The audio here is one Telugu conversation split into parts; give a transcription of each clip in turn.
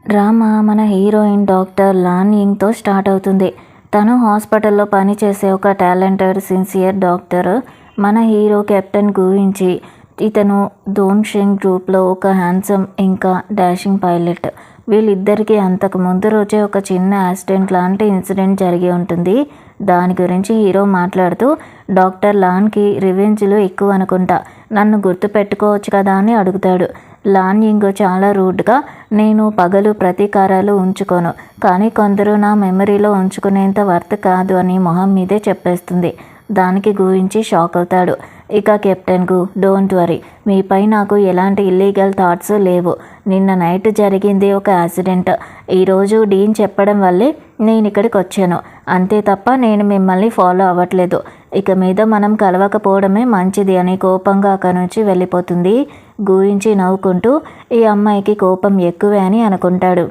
డ్రామా మన హీరోయిన్ డాక్టర్ లాన్ యింగ్తో స్టార్ట్ అవుతుంది. తను హాస్పిటల్లో పనిచేసే ఒక టాలెంటెడ్ సిన్సియర్ డాక్టర్. మన హీరో కెప్టెన్ గురించి ఇతను దోంగ్షెంగ్ గ్రూప్లో ఒక హ్యాండ్సమ్ ఇంకా డాషింగ్ పైలట్. వీళ్ళిద్దరికీ అంతకు ముందు రోజే ఒక చిన్న యాక్సిడెంట్ లాంటి ఇన్సిడెంట్ జరిగి ఉంటుంది. దాని గురించి హీరో మాట్లాడుతూ, డాక్టర్ లాన్కి రివెంజ్లు ఎక్కువ అనుకుంటా, నన్ను గుర్తు పెట్టుకోవచ్చు కదా అని అడుగుతాడు. లాన్ యింగ్ చాలా రూడ్గా, నేను పగలు ప్రతీకారాలు ఉంచుకోను, కానీ కొందరు నా మెమరీలో ఉంచుకునేంత వర్త్ కాదు అని మొహం మీదే చెప్పేస్తుంది. దానికి గురించి షాక్ అవుతాడు. ఇక కెప్టెన్కు, డోంట్ వరీ, మీపై నాకు ఎలాంటి ఇల్లీగల్ థాట్స్ లేవు. నిన్న నైట్ జరిగింది ఒక యాక్సిడెంట్. ఈరోజు డీన్ చెప్పడం వల్లే నేను ఇక్కడికి వచ్చాను, అంతే తప్ప నేను మిమ్మల్ని ఫాలో అవ్వట్లేదు. ఇక మీద మనం కలవకపోవడమే మంచిది అని కోపంగా అక్కడి నుంచి వెళ్ళిపోతుంది. గురించి నవ్వుకుంటూ, ఈ అమ్మాయికి కోపం ఎక్కువే అని అనుకుంటాడు.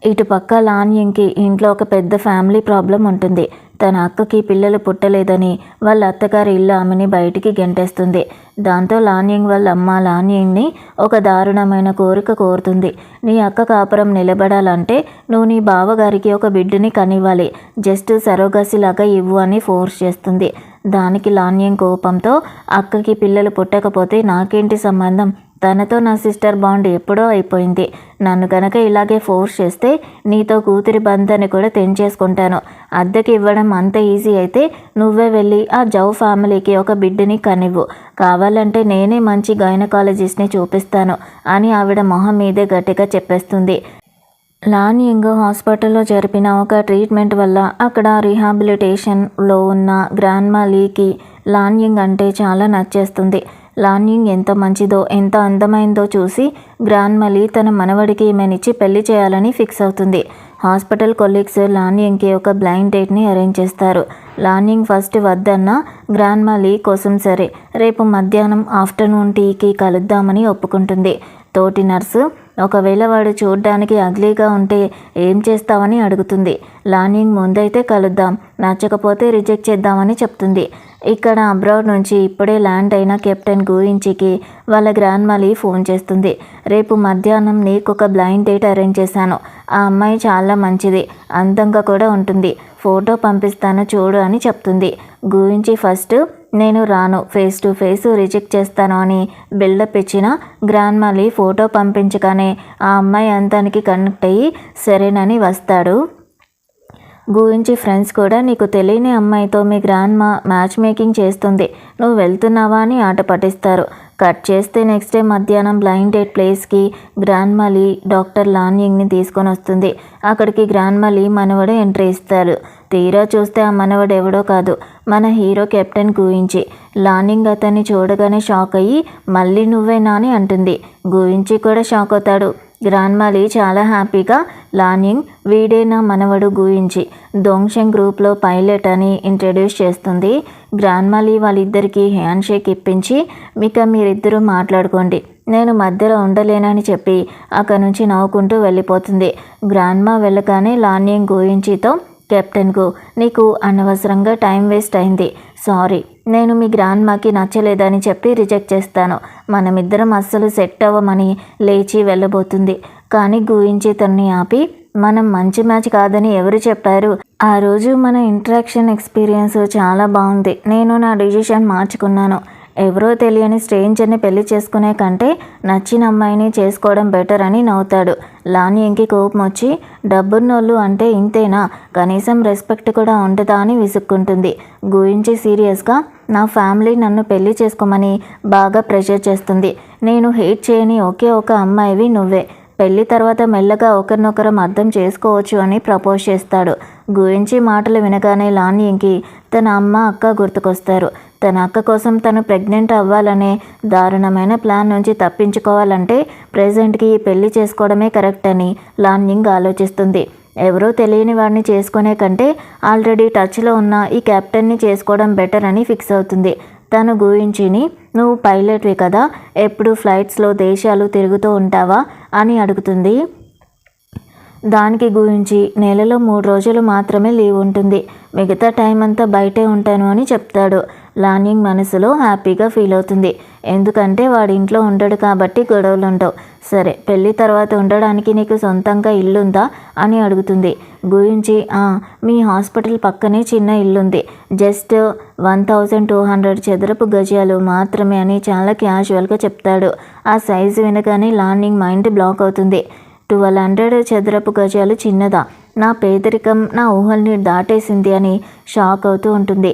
ఇటుపక్క లాన్ యింగ్కి ఇంట్లో ఒక పెద్ద ఫ్యామిలీ ప్రాబ్లం ఉంటుంది. తన అక్కకి పిల్లలు పుట్టలేదని వాళ్ళ అత్తగారి ఇల్లు ఆమెని బయటికి గెంటేస్తుంది. దాంతో లాన్ యింగ్ వాళ్ళ అమ్మ లాన్ యింగ్ని ఒక దారుణమైన కోరిక కోరుతుంది. నీ అక్క కాపురం నిలబడాలంటే నువ్వు నీ బావగారికి ఒక బిడ్డని కనివ్వాలి, జస్ట్ సరోగసి లాగా ఇవ్వు అని ఫోర్స్ చేస్తుంది. దానికి లాన్ యింగ్ కోపంతో, అక్కకి పిల్లలు పుట్టకపోతే నాకేంటి సంబంధం, తనతో నా సిస్టర్ బాండ్ ఎప్పుడో అయిపోయింది. నన్ను కనుక ఇలాగే ఫోర్స్ చేస్తే నీతో కూతురి బంధాన్ని కూడా తెంచేసుకుంటాను. అద్దెకి ఇవ్వడం అంత ఈజీ అయితే నువ్వే వెళ్ళి ఆ జౌ ఫ్యామిలీకి ఒక బిడ్డని కనివ్వు, కావాలంటే నేనే మంచి గైనకాలజిస్ట్ని చూపిస్తాను అని ఆవిడ మొహం మీదే గట్టిగా చెప్పేస్తుంది. లాన్ యింగ్ హాస్పిటల్లో జరిపిన ఒక ట్రీట్మెంట్ వల్ల అక్కడ రీహాబిలిటేషన్లో ఉన్న గ్రాండ్మా లీకి లాన్ యింగ్ అంటే చాలా నచ్చేస్తుంది. లాన్ యింగ్ ఎంత మంచిదో, ఎంత అందమైందో చూసి గ్రాండ్మా లీ తన మనవడికి ఈమెనిచ్చి పెళ్లి చేయాలని ఫిక్స్ అవుతుంది. హాస్పిటల్ కొలీగ్స్ లాన్ యింగ్కి ఒక బ్లైండ్ డేట్ని అరేంజ్ చేస్తారు. లాన్ యింగ్ ఫస్ట్ వద్దన్న గ్రాండ్మా లీ కోసం సరే, రేపు మధ్యాహ్నం ఆఫ్టర్నూన్ టీకి కలుద్దామని ఒప్పుకుంటుంది. తోటి నర్సు, ఒకవేళ వాడు చూడ్డానికి అగ్లీగా ఉంటే ఏం చేస్తావని అడుగుతుంది. లాన్ యింగ్ ముందైతే కలుద్దాం, నచ్చకపోతే రిజెక్ట్ చేద్దామని చెప్తుంది. ఇక్కడ అబ్రాడ్ నుంచి ఇప్పుడే ల్యాండ్ అయిన కెప్టెన్ గుయించికి వాళ్ళ గ్రాండ్మా ఫోన్ చేస్తుంది. రేపు మధ్యాహ్నం నీకు ఒక బ్లైండ్ డేట్ అరేంజ్ చేశాను. ఆ అమ్మాయి చాలా మంచిది, అందంగా కూడా ఉంటుంది, ఫోటో పంపిస్తాను చూడు అని చెప్తుంది. గురించి ఫస్ట్ నేను రాను, ఫేస్ టు ఫేస్ రిజెక్ట్ చేస్తాను అని బిల్డప్ ఇచ్చిన గ్రాండ్మా ఫోటో పంపించగానే ఆ అమ్మాయి అందానికి కనెక్ట్ అయ్యి సరేనని వస్తాడు. గురించి ఫ్రెండ్స్ కూడా, నీకు తెలియని అమ్మాయితో మీ గ్రాండ్మా మ్యాచ్ మేకింగ్ చేస్తుంది, నువ్వు వెళ్తున్నావా అని ఆట పట్టిస్తారు. కట్ చేస్తే నెక్స్ట్ డే మధ్యాహ్నం బ్లైండ్ డేట్ ప్లేస్కి గ్రాండ్మా డాక్టర్ లాన్ యింగ్ని తీసుకొని వస్తుంది. అక్కడికి గ్రాండ్మా మనవడు ఎంట్రీ ఇస్తారు. తీరా చూస్తే ఆ మనవడు ఎవడో కాదు, మన హీరో కెప్టెన్ గురించి. లాన్ యింగ్ అతన్ని చూడగానే షాక్ అయ్యి, మళ్ళీ నువ్వేనా అని అంటుంది. గురించి కూడా షాక్ అవుతాడు. గ్రాండ్మా చాలా హ్యాపీగా, లాన్ యింగ్ వీడే నా మనవడు గురించి, దోంగ్షెంగ్ గ్రూప్లో పైలట్ అని ఇంట్రడ్యూస్ చేస్తుంది. గ్రాండ్మా వాళ్ళిద్దరికీ హ్యాండ్ షేక్ ఇప్పించి, ఇక మీరిద్దరూ మాట్లాడుకోండి, నేను మధ్యలో ఉండలేనని చెప్పి అక్కడి నుంచి నవ్వుకుంటూ వెళ్ళిపోతుంది. గ్రాండ్మా వెళ్ళగానే లాన్ యింగ్ గురించితో, కెప్టెన్కు, నీకు అనవసరంగా టైం వేస్ట్ అయింది, సారీ, నేను మీ గ్రాండ్మాకి నచ్చలేదని చెప్పి రిజెక్ట్ చేస్తాను, మనమిద్దరం అస్సలు సెట్ అవ్వమని లేచి వెళ్ళబోతుంది. కానీ గురించి తనని ఆపి, మనం మంచి మ్యాచ్ కాదని ఎవరు చెప్పారు, ఆ రోజు మన ఇంటరాక్షన్ ఎక్స్పీరియన్స్ చాలా బాగుంది, నేను నా డిసిషన్ మార్చుకున్నాను, ఎవరో తెలియని స్ట్రేంజర్ని పెళ్లి చేసుకునే కంటే నచ్చిన అమ్మాయిని చేసుకోవడం బెటర్ అని నవ్వుతాడు. లాన్ యింగ్కి కోపం వచ్చి, డబ్బున్నోళ్ళు అంటే ఇంతేనా, కనీసం రెస్పెక్ట్ కూడా ఉండదా అని విసుక్కుంటుంది. గురించి సీరియస్గా, నా ఫ్యామిలీ నన్ను పెళ్లి చేసుకోమని బాగా ప్రెషర్ చేస్తుంది, నేను హేట్ చేయని ఒకే ఒక అమ్మాయివి నువ్వే, పెళ్లి తర్వాత మెల్లగా ఒకరినొకరం అర్థం చేసుకోవచ్చు అని ప్రపోజ్ చేస్తాడు. గురించి మాటలు వినగానే లాన్ యింగ్కి తన అమ్మ అక్క గుర్తుకొస్తారు. తన అక్క కోసం తను ప్రెగ్నెంట్ అవ్వాలనే దారుణమైన ప్లాన్ నుంచి తప్పించుకోవాలంటే ప్రెజెంట్కి ఈ పెళ్లి చేసుకోవడమే కరెక్ట్ అని లాన్ యింగ్ ఆలోచిస్తుంది. ఎవరో తెలియని వాడిని చేసుకునే కంటే ఆల్రెడీ టచ్లో ఉన్న ఈ కెప్టెన్ని చేసుకోవడం బెటర్ అని ఫిక్స్ అవుతుంది. తను గురించిని, నువ్వు పైలట్వి కదా, ఎప్పుడు ఫ్లైట్స్లో దేశాలు తిరుగుతూ ఉంటావా అని అడుగుతుంది. దానికి గురించి నెలలో 3 రోజులు మాత్రమే లీవ్ ఉంటుంది, మిగతా టైం అంతా బయటే ఉంటాను అని చెప్తాడు. లాన్ యింగ్ మనసులో హ్యాపీగా ఫీల్ అవుతుంది, ఎందుకంటే వాడి ఇంట్లో ఉండడు కాబట్టి గొడవలు ఉండవు. సరే, పెళ్ళి తర్వాత ఉండడానికి నీకు సొంతంగా ఇల్లుందా అని అడుగుతుంది. గురించి మీ హాస్పిటల్ పక్కనే చిన్న ఇల్లుంది, జస్ట్ 1200 చదరపు గజాలు మాత్రమే అని చాలా క్యాజువల్గా చెప్తాడు. ఆ సైజు వినగానే లార్నింగ్ మైండ్ బ్లాక్ అవుతుంది. 1200 చదరపు గజాలు చిన్నదా? నా పేదరికం నా ఊహల్ని దాటేసింది అని షాక్ అవుతూ ఉంటుంది.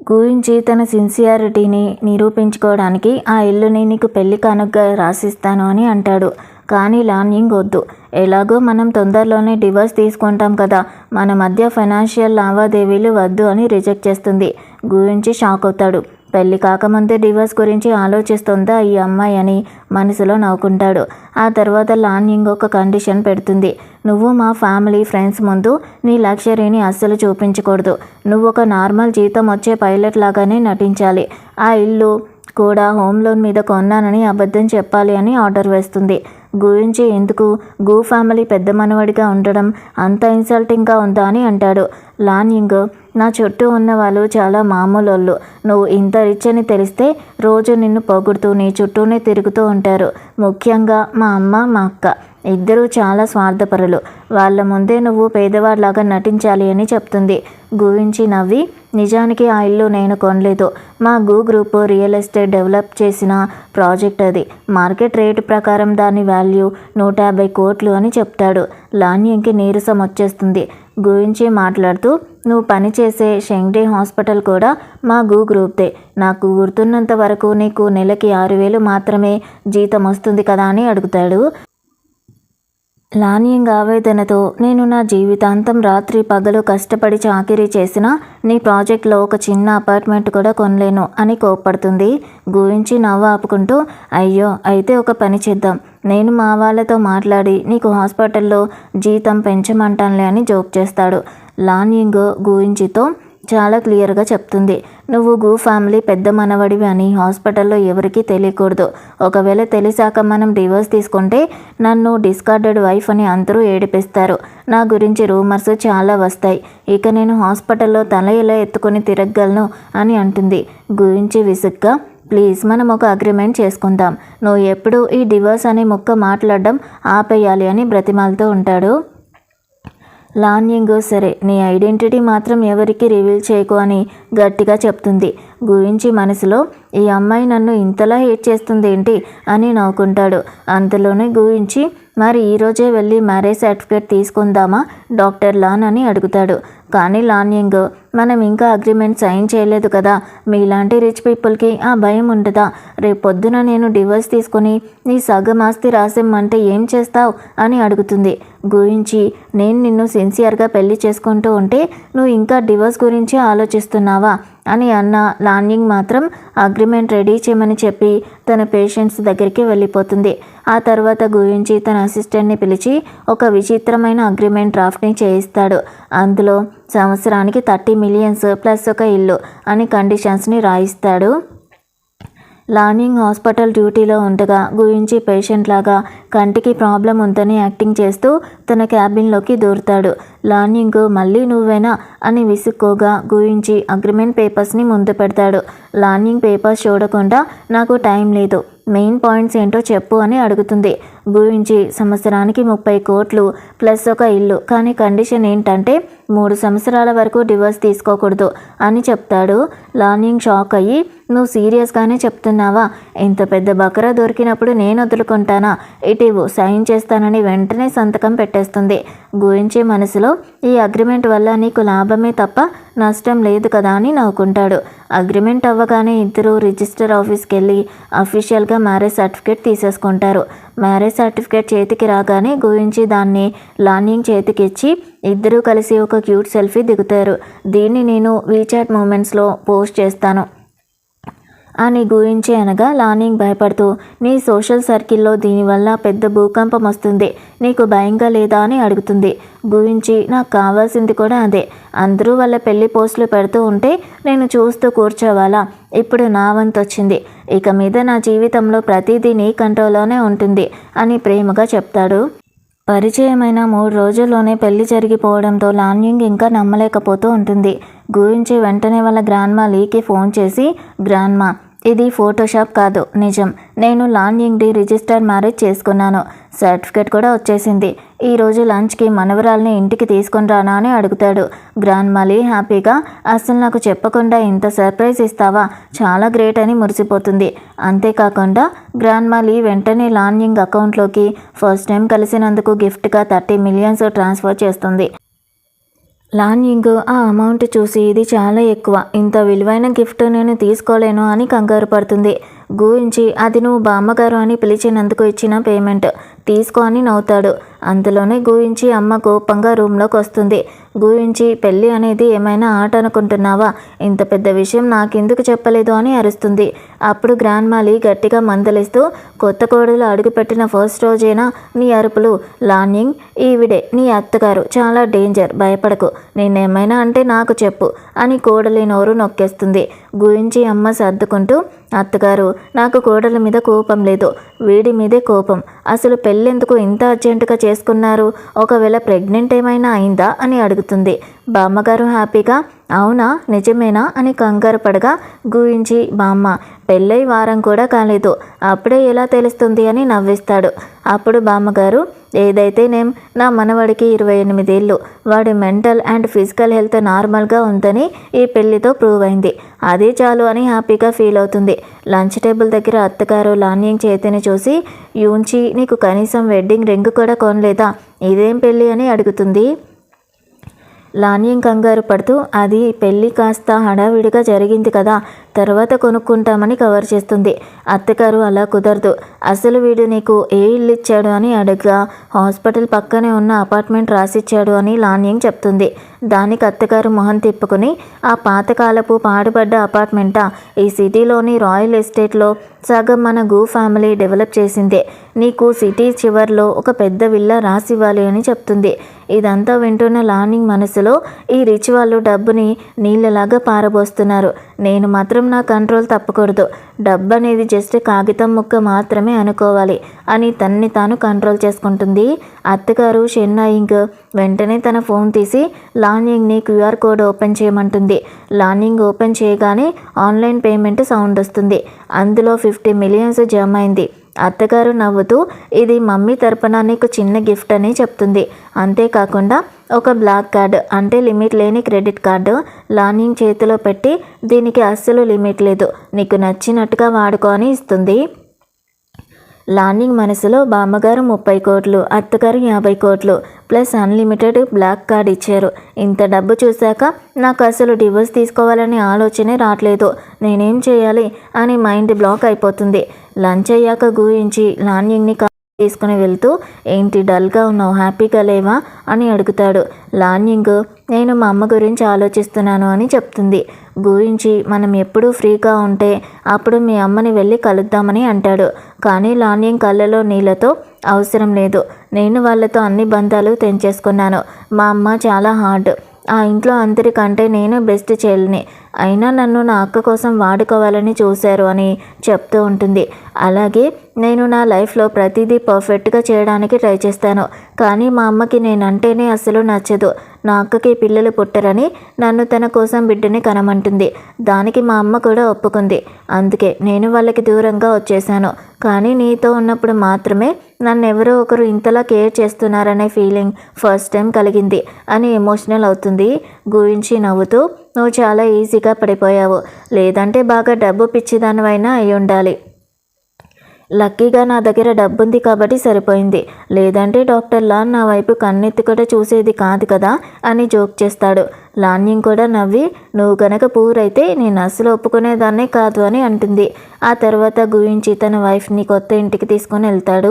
గురించి తన సిన్సియారిటీని నిరూపించుకోవడానికి ఆ ఇల్లుని నీకు పెళ్లి కానుకగా రాసిస్తాను అని అంటాడు. కానీ లార్నింగ్ వద్దు, ఎలాగో మనం తొందరలోనే డివోర్స్ తీసుకుంటాం కదా, మన మధ్య ఫైనాన్షియల్ లావాదేవీలు వద్దు అని రిజెక్ట్ చేస్తుంది. గురించి షాక్ అవుతాడు. పెళ్లి కాకముందే డివోర్స్ గురించి ఆలోచిస్తుందా ఈ అమ్మాయి అని మనసులో నవ్వుకుంటాడు. ఆ తర్వాత లార్నింగ్ ఒక కండిషన్ పెడుతుంది. నువ్వు మా ఫ్యామిలీ ఫ్రెండ్స్ ముందు నీ లగ్జరీని అస్సలు చూపించకూడదు. నువ్వు ఒక నార్మల్ జీతం వచ్చే పైలట్ లాగానే నటించాలి. ఆ ఇల్లు కూడా హోమ్ లోన్ మీద కొన్నానని అబద్ధం చెప్పాలి అని ఆర్డర్ వేస్తుంది. గురించి ఎందుకు? గు ఫ్యామిలీ పెద్ద మనవడిగా ఉండడం అంత ఇన్సల్టింగ్గా ఉందా అని అంటాడు. లార్నింగ్, నా చుట్టూ ఉన్న వాళ్ళు చాలా మామూలోళ్ళు. నువ్వు ఇంత రిచ్ అని తెలిస్తే రోజు నిన్ను పొగుడుతూ నీ చుట్టూనే తిరుగుతూ ఉంటారు. ముఖ్యంగా మా అమ్మ మా అక్క ఇద్దరూ చాలా స్వార్థపరులు. వాళ్ళ ముందే నువ్వు పేదవాడిలాగా నటించాలి అని చెప్తుంది. గురించి నవ్వి, నిజానికి ఆ ఇల్లు నేను కొనలేదు, మా గు గ్రూప్ రియల్ ఎస్టేట్ డెవలప్ చేసిన ప్రాజెక్ట్ అది. మార్కెట్ రేటు ప్రకారం దాని వాల్యూ 150 కోట్లు అని చెప్తాడు. లార్నింగ్కి నీరసం వచ్చేస్తుంది. గురించి మాట్లాడుతూ, నువ్వు పనిచేసే షెంగ్డే హాస్పిటల్ కూడా మా గు గ్రూప్దే. నాకు గుర్తున్నంత వరకు నీకు నెలకి 6,000 మాత్రమే జీతం వస్తుంది కదా అని అడుగుతాడు. లార్నింగ్ ఆవేదనతో, నేను నా జీవితాంతం రాత్రి పగలు కష్టపడి చాకిరీ చేసిన నీ ప్రాజెక్ట్లో ఒక చిన్న అపార్ట్మెంట్ కూడా కొనలేను అని కోప్పడుతుంది. గురించి నవ్వు ఆపుకుంటూ, అయ్యో అయితే ఒక పని చేద్దాం, నేను మా వాళ్ళతో మాట్లాడి నీకు హాస్పిటల్లో జీతం పెంచమంటానులే అని జోక్ చేస్తాడు. లార్నింగ్ గురించితో చాలా క్లియర్గా చెప్తుంది. నువ్వు గు ఫ్యామిలీ పెద్ద మనవడివి అని హాస్పిటల్లో ఎవరికీ తెలియకూడదు. ఒకవేళ తెలిసాక మనం డివోర్స్ తీసుకుంటే నన్ను డిస్కార్డెడ్ వైఫ్ అని అందరూ ఏడిపిస్తారు. నా గురించి రూమర్స్ చాలా వస్తాయి. ఇక నేను హాస్పిటల్లో తల ఎలా ఎత్తుకొని తిరగలను అని అంటుంది. గురించి విసుగ్గా, ప్లీజ్ మనం ఒక అగ్రిమెంట్ చేసుకుందాం, నువ్వు ఎప్పుడు ఈ డివోర్స్ అనే ముక్క మాట్లాడడం ఆపేయాలి అని బ్రతిమాలుతూ ఉంటాడు. లార్నింగ్, సరే నీ ఐడెంటిటీ మాత్రం ఎవరికి రివీల్ చేయకు అని గట్టిగా చెప్తుంది. గురించి మనసులో, ఈ అమ్మాయి నన్ను ఇంతలా హేట్ చేస్తుంది ఏంటి అని నవ్వుకుంటాడు. అంతలోనే గురించి, మరి ఈరోజే వెళ్ళి మ్యారేజ్ సర్టిఫికేట్ తీసుకుందామా డాక్టర్ లాన్ అని అడుగుతాడు. కానీ లార్నింగ్, మనం ఇంకా అగ్రిమెంట్ సైన్ చేయలేదు కదా, మీలాంటి రిచ్ పీపుల్కి ఆ భయం ఉండదా? రేపొద్దున నేను డివోర్స్ తీసుకుని నీ సగం ఆస్తి రాసిమ్మంటే ఏం చేస్తావు అని అడుగుతుంది. గురించి, నేను నిన్ను సిన్సియర్గా పెళ్లి చేసుకుంటూ ఉంటే నువ్వు ఇంకా డివోర్స్ గురించి ఆలోచిస్తున్నావా అని అన్న లార్నింగ్ మాత్రం అగ్రిమెంట్ రెడీ చేయమని చెప్పి తన పేషెంట్స్ దగ్గరికి వెళ్ళిపోతుంది. ఆ తర్వాత గురించి తన అసిస్టెంట్ని పిలిచి ఒక విచిత్రమైన అగ్రిమెంట్ డ్రాఫ్ట్ని చేయిస్తాడు. అందులో సంవత్సరానికి 30 మిలియన్స్ ప్లస్ ఒక ఇల్లు అని కండిషన్స్ని రాయిస్తాడు. లార్నింగ్ హాస్పిటల్ డ్యూటీలో ఉండగా గురించి పేషెంట్ లాగా కంటికి ప్రాబ్లం ఉందని యాక్టింగ్ చేస్తూ తన క్యాబిన్లోకి దూరుతాడు. లార్నింగ్, మళ్ళీ నువ్వేనా అని విసుక్కోగా గురించి అగ్రిమెంట్ పేపర్స్ని ముందు పెడతాడు. లార్నింగ్ పేపర్స్ చూడకుండా, నాకు టైం లేదు, మెయిన్ పాయింట్స్ ఏంటో చెప్పు అని అడుగుతుంది. గురించి, సంవత్సరానికి 30 కోట్లు ప్లస్ ఒక ఇల్లు, కానీ కండిషన్ ఏంటంటే 3 సంవత్సరాల వరకు డివోర్స్ తీసుకోకూడదు అని చెప్తాడు. లార్నింగ్ షాక్ అయ్యి, నువ్వు సీరియస్గానే చెప్తున్నావా? ఇంత పెద్ద బకరా దొరికినప్పుడు నేను వదులుకుంటానా? ఇటీవు సైన్ చేస్తానని వెంటనే సంతకం పెట్టేస్తుంది. గురించి మనసులో, ఈ అగ్రిమెంట్ వల్ల నీకు లాభమే తప్ప నష్టం లేదు కదా అని నవ్వుకుంటాడు. అగ్రిమెంట్ అవ్వగానే ఇద్దరు రిజిస్టర్ ఆఫీస్కి వెళ్ళి అఫీషియల్గా మ్యారేజ్ సర్టిఫికేట్ తీసేసుకుంటారు. మ్యారేజ్ సర్టిఫికేట్ చేతికి రాగానే గురించి దాన్ని లార్నింగ్ చేతికి ఇచ్చి ఇద్దరూ కలిసి ఒక క్యూట్ సెల్ఫీ దిగుతారు. దీన్ని నేను వీచాట్ మూమెంట్స్లో పోస్ట్ చేస్తాను అని గురించి అనగా లార్నింగ్ భయపడుతూ, నీ సోషల్ సర్కిల్లో దీనివల్ల పెద్ద భూకంపం వస్తుంది, నీకు భయంగా లేదా అని అడుగుతుంది. గురించి, నాకు కావాల్సింది కూడా అదే, అందరూ వాళ్ళ పెళ్లి పోస్టులు పెడుతూ ఉంటే నేను చూస్తూ కూర్చోవాలా? ఇప్పుడు నా వంతు వచ్చింది, ఇక మీద నా జీవితంలో ప్రతిదీ నీ కంట్రోల్లోనే ఉంటుంది అని ప్రేమగా చెప్తాడు. పరిచయమైన 3 రోజుల్లోనే పెళ్లి జరిగిపోవడంతో లార్నింగ్ ఇంకా నమ్మలేకపోతూ ఉంటుంది. గురించి వెంటనే వాళ్ళ గ్రాండ్మా లీకి ఫోన్ చేసి, గ్రాండ్మా ఇది ఫోటోషాప్ కాదు, నిజం. నేను లాన్ యింగ్డి రిజిస్టర్ మ్యారేజ్ చేసుకున్నాను. సర్టిఫికేట్ కూడా వచ్చేసింది. ఈరోజు లంచ్కి మనవరాల్ని ఇంటికి తీసుకొని రానా అని అడుగుతాడు. గ్రాండ్ మాలీ హ్యాపీగా, అసలు నాకు చెప్పకుండా ఇంత సర్ప్రైజ్ ఇస్తావా, చాలా గ్రేట్ అని మురిసిపోతుంది. అంతేకాకుండా గ్రాండ్ మాలీ వెంటనే లాన్ యింగ్ అకౌంట్లోకి ఫస్ట్ టైం కలిసినందుకు గిఫ్ట్గా 30 మిలియన్స్ ట్రాన్స్ఫర్ చేస్తుంది. లాన్ యింగ్ ఆ అమౌంట్ చూసి ఇది చాలా ఎక్కువ, ఇంత విలువైన గిఫ్ట్ నేను తీసుకోలేను అని కంగారు పడుతుంది. గురించి అది నువ్వు బామ్మగారు అని పిలిచినందుకు ఇచ్చిన పేమెంట్ తీసుకో అని నవ్వుతాడు. అంతలోనే గురించి అమ్మ కోపంగా రూమ్లోకి వస్తుంది. గురించి పెళ్ళి అనేది ఏమైనా ఆట అనుకుంటున్నావా, ఇంత పెద్ద విషయం నాకెందుకు చెప్పలేదు అని అరుస్తుంది. అప్పుడు గ్రాండ్ మాలీ గట్టిగా మందలిస్తూ, కొత్త కోడలు అడుగుపెట్టిన ఫస్ట్ రోజేనా నీ అరుపులు? లాన్ యింగ్, ఈవిడే నీ అత్తగారు, చాలా డేంజర్, భయపడకు, నేనేమైనా అంటే నాకు చెప్పు అని కోడలి నోరు నొక్కేస్తుంది. గురించి అమ్మ సర్దుకుంటూ, అత్తగారు, నాకు కోడల మీద కోపం లేదు, వీడి మీదే కోపం. అసలు పెళ్ళెందుకు ఇంత అర్జెంటుగా చేసుకున్నారు? ఒకవేళ ప్రెగ్నెంట్ ఏమైనా అయిందా అని అడుగుతుంది. బామ్మగారు హ్యాపీగా, అవునా, నిజమేనా అని కంగారు పడగా గురించి, బామ్మ, పెళ్ళై వారం కూడా కాలేదు, అప్పుడే ఎలా తెలుస్తుంది అని నవ్విస్తాడు. అప్పుడు బామ్మగారు, ఏదైతే నా మనవడికి 28 ఏళ్ళు, వాడి మెంటల్ అండ్ ఫిజికల్ హెల్త్ నార్మల్గా ఉందని ఈ పెళ్లితో ప్రూవ్ అయింది, అదే చాలు అని హ్యాపీగా ఫీల్ అవుతుంది. లంచ్ టేబుల్ దగ్గర అత్తగారు లాన్ యింగ్ చేతిని చూసి, యూంచి, నీకు కనీసం వెడ్డింగ్ రింగ్ కూడా కొనలేదా, ఇదేం పెళ్ళి అని అడుగుతుంది. లాన్ యింగ్ కంగారు పడుతూ, అది పెళ్ళి కాస్త హడావిడిగా జరిగింది కదా, తర్వాత కొనుక్కుంటామని కవర్ చేస్తుంది. అత్తగారు, అలా కుదరదు, అసలు వీడు నీకు ఏ ఇల్లు ఇచ్చాడు అని అడగగా హాస్పిటల్ పక్కనే ఉన్న అపార్ట్మెంట్ రాసిచ్చాడు అని లాన్ యింగ్ చెప్తుంది. దానికి అత్తగారు మొహం తిప్పుకుని, ఆ పాతకాలపు పాడుపడ్డ అపార్ట్మెంటా, ఈ సిటీలోని రాయల్ ఎస్టేట్లో సగం మన గు ఫ్యామిలీ డెవలప్ చేసిందే, నీకు సిటీ చివర్లో ఒక పెద్ద విల్లా రాసివ్వాలి అని చెప్తుంది. ఇదంతా వింటున్న లాన్ యింగ్ మనసులో, ఈ రిచ్ వాళ్ళు డబ్బుని నీళ్ళలాగా పారబోస్తున్నారు, నేను మాత్రం నా కంట్రోల్ తప్పకూడదు, డబ్బు అనేది జస్ట్ కాగితం ముక్క మాత్రమే అనుకోవాలి అని తన్ని తాను కంట్రోల్ చేసుకుంటుంది. అత్తగారు షెన్నా యింగ్ వెంటనే తన ఫోన్ తీసి లాన్ యింగ్ని క్యూఆర్ కోడ్ ఓపెన్ చేయమంటుంది. లాన్ యింగ్ ఓపెన్ చేయగానే ఆన్లైన్ పేమెంట్ సౌండ్ వస్తుంది. అందులో 50 మిలియన్స్ జమ అయింది. అత్తగారు నవ్వుతూ, ఇది మమ్మీ తరపున నీకు చిన్న గిఫ్ట్ అని చెప్తుంది. అంతేకాకుండా ఒక బ్లాక్ కార్డ్, అంటే లిమిట్ లేని క్రెడిట్ కార్డు లాన్ యింగ్ చేతిలో పెట్టి, దీనికి అస్సలు లిమిట్ లేదు, నీకు నచ్చినట్టుగా వాడుకో అని ఇస్తుంది. లాన్ యింగ్ మనసులో, బామ్మగారు 30 కోట్లు, అత్తగారు 50 కోట్లు ప్లస్ అన్లిమిటెడ్ బ్లాక్ కార్డ్ ఇచ్చారు, ఇంత డబ్బు చూశాక నాకు అసలు డివోర్స్ తీసుకోవాలనే ఆలోచనే రావట్లేదు, నేనేం చేయాలి అని మైండ్ బ్లాక్ అయిపోతుంది. లంచ్ అయ్యాక గురించి లాన్ యింగ్ని తీసుకుని వెళ్తూ, ఏంటి డల్గా ఉన్నావు, హ్యాపీగా లేవా అని అడుగుతాడు. లాన్ యింగ్, నేను మా అమ్మ గురించి ఆలోచిస్తున్నాను అని చెప్తుంది. గురించి, మనం ఎప్పుడూ ఫ్రీగా ఉంటే అప్పుడు మీ అమ్మని వెళ్ళి కలుద్దామని అంటాడు. కానీ లాన్ యింగ్ కళ్ళలో నీళ్ళతో, అవసరం లేదు, నేను వాళ్ళతో అన్ని బంధాలు తెంచేసుకున్నాను, మా అమ్మ చాలా హార్డ్, ఆ ఇంట్లో అందరికంటే నేను బెస్ట్ చైల్డ్ని, అయినా నన్ను నా అక్క కోసం వాడుకోవాలని చూశారు అని చెప్తూ ఉంటుంది. అలాగే నేను నా లైఫ్లో ప్రతిదీ పర్ఫెక్ట్గా చేయడానికి ట్రై చేస్తాను, కానీ మా అమ్మకి నేనంటేనే అసలు నచ్చదు, నా అక్కకి పిల్లలు పుట్టరని నన్ను తన కోసం బిడ్డని కనమంటుంది, దానికి మా అమ్మ కూడా ఒప్పుకుంది, అందుకే నేను వాళ్ళకి దూరంగా వచ్చేసాను, కానీ నీతో ఉన్నప్పుడు మాత్రమే నన్ను ఎవరో ఒకరు ఇంతలా కేర్ చేస్తున్నారనే ఫీలింగ్ ఫస్ట్ టైం కలిగింది అని ఎమోషనల్ అవుతుంది. గురించి నవ్వుతూ, నువ్వు చాలా ఈజీగా పడిపోయావు, లేదంటే బాగా డబ్బు పిచ్చిదానివైనా అయి ఉండాలి, లక్కీగా నా దగ్గర డబ్బుంది కాబట్టి సరిపోయింది, లేదంటే డాక్టర్ లాన్ నా వైపు కన్నెత్తి కూడా చూసేది కాదు కదా అని జోక్ చేస్తాడు. లాన్ యింగ్ కూడా నవ్వి, నువ్వు గనక పూరైతే నేను అస్సలు ఒప్పుకునేదాన్నే కాదు అని అంటుంది. ఆ తర్వాత గురించి తన వైఫ్ని కొత్త ఇంటికి తీసుకొని వెళ్తాడు.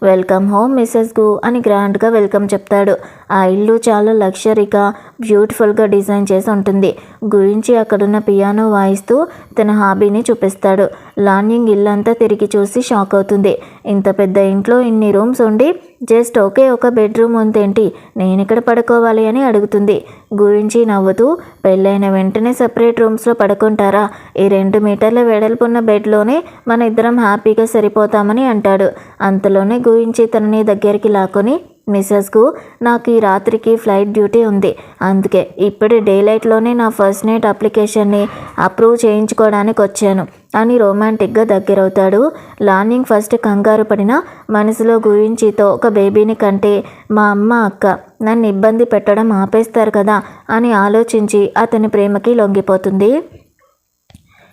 వెల్కమ్ హోమ్ మిస్సెస్ గు అని గ్రాండ్గా వెల్కమ్ చెప్తాడు. ఆ ఇల్లు చాలా లగ్జరీగా బ్యూటిఫుల్గా డిజైన్ చేసి ఉంటుంది. గురించి అక్కడున్న పియానో వాయిస్తూ తన హాబీని చూపిస్తాడు. లాన్ యింగ్ ఇల్లంతా తిరిగి చూసి షాక్ అవుతుంది. ఇంత పెద్ద ఇంట్లో ఇన్ని రూమ్స్ ఉండి జస్ట్ ఒక బెడ్రూమ్ ఉందేంటి, నేను ఇక్కడ పడుకోవాలి అని అడుగుతుంది. గురించి నవ్వుతూ, పెళ్ళైన వెంటనే సపరేట్ రూమ్స్లో పడుకుంటారా, ఈ 2 మీటర్ల వెడల్పున్న బెడ్లోనే మన ఇద్దరం హ్యాపీగా సరిపోతామని అంటాడు. అంతలోనే గురించి తనని దగ్గరికి లాక్కొని, మిసెస్కు నాకు ఈ రాత్రికి ఫ్లైట్ డ్యూటీ ఉంది, అందుకే ఇప్పుడు డే లైట్లోనే నా ఫస్ట్ నైట్ అప్లికేషన్ని అప్రూవ్ చేయించుకోవడానికి వచ్చాను అని రొమాంటిక్గా దగ్గరవుతాడు. లాన్యింగ్ ఫస్ట్ కంగారు పడిన మనసులో గుయించితో ఒక బేబీని కంటే మా అమ్మ అక్క నన్ను ఇబ్బంది పెట్టడం ఆపేస్తారు కదా అని ఆలోచించి అతని ప్రేమకి లొంగిపోతుంది.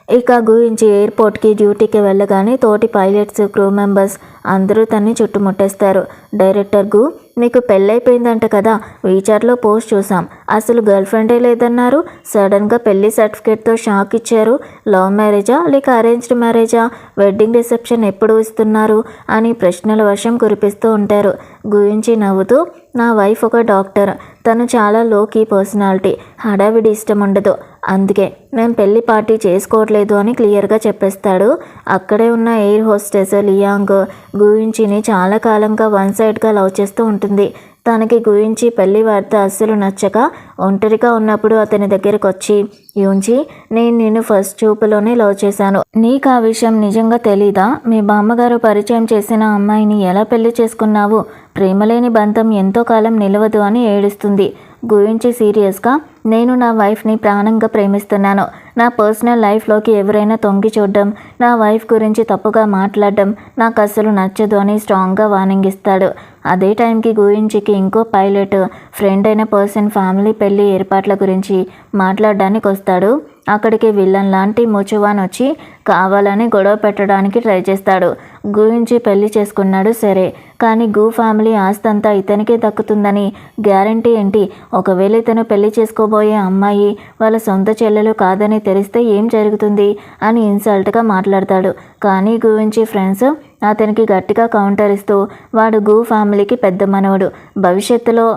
ఇక గురించి ఎయిర్పోర్ట్కి డ్యూటీకి వెళ్ళగానే తోటి పైలట్స్, క్రూ మెంబర్స్ అందరూ తన్ని చుట్టుముట్టేస్తారు. డైరెక్టర్ గు, మీకు పెళ్ళైపోయిందంట కదా, వీచాట్లో పోస్ట్ చూసాం, అసలు గర్ల్ ఫ్రెండే లేదన్నారు, సడన్గా పెళ్లి సర్టిఫికేట్తో షాక్ ఇచ్చారు, లవ్ మ్యారేజా లేక అరేంజ్డ్ మ్యారేజా, వెడ్డింగ్ రిసెప్షన్ ఎప్పుడు ఇస్తున్నారు అని ప్రశ్నల వర్షం కురిపిస్తూ ఉంటారు. గురించి నవ్వుతూ, నా వైఫ్ ఒక డాక్టర్, తను చాలా లోకీ పర్సనాలిటీ, హడావిడి ఇష్టం ఉండదు, అందుకే మేము పెళ్లి పార్టీ చేసుకోవట్లేదు అని క్లియర్గా చెప్పేస్తాడు. అక్కడే ఉన్న ఎయిర్ హోస్టెస్ లియాంగ్ గుయించిని చాలా కాలంగా వన్ సైడ్గా లవ్ చేస్తూ ఉంటుంది. తనకి గురించి పెళ్లి వార్త అస్సలు నచ్చక ఒంటరిగా ఉన్నప్పుడు అతని దగ్గరకు వచ్చి, యూంచి, నేను నిన్ను ఫస్ట్ చూపులోనే లవ్ చేశాను, నీకు ఆ విషయం నిజంగా తెలీదా, మీ బామ్మగారు పరిచయం చేసిన అమ్మాయిని ఎలా పెళ్లి చేసుకున్నావు, ప్రేమలేని బంధం ఎంతో కాలం నిలవదు అని ఏడుస్తుంది. గురించి సీరియస్గా, నేను నా వైఫ్ని ప్రాణంగా ప్రేమిస్తున్నాను, నా పర్సనల్ లైఫ్లోకి ఎవరైనా తొంగి చూడడం, నా వైఫ్ గురించి తప్పుగా మాట్లాడడం నాకు అస్సలు నచ్చదు అని స్ట్రాంగ్గా వార్నింగ్ ఇస్తాడు. అదే టైంకి గుయించికి ఇంకో పైలట్ ఫ్రెండ్ అయిన పర్సన్ ఫ్యామిలీ పెళ్లి ఏర్పాట్ల గురించి మాట్లాడడానికి వస్తాడు. అక్కడికి విల్లన్ లాంటి ముచువాన్ వచ్చి కావాలని గొడవ పెట్టడానికి ట్రై చేస్తాడు. గురించి పెళ్లి చేసుకున్నాడు సరే, కానీ గు ఫ్యామిలీ ఆస్తంతా ఇతనికే దక్కుతుందని గ్యారంటీ ఏంటి, ఒకవేళ ఇతను పెళ్లి చేసుకోబోయే అమ్మాయి వాళ్ళ సొంత చెల్లెలు కాదని తెలిస్తే ఏం జరుగుతుంది అని ఇన్సల్ట్గా మాట్లాడతాడు. కానీ గురించి ఫ్రెండ్స్ అతనికి గట్టిగా కౌంటర్ ఇస్తూ, వాడు గు ఫ్యామిలీకి పెద్ద మనవడు, భవిష్యత్తులో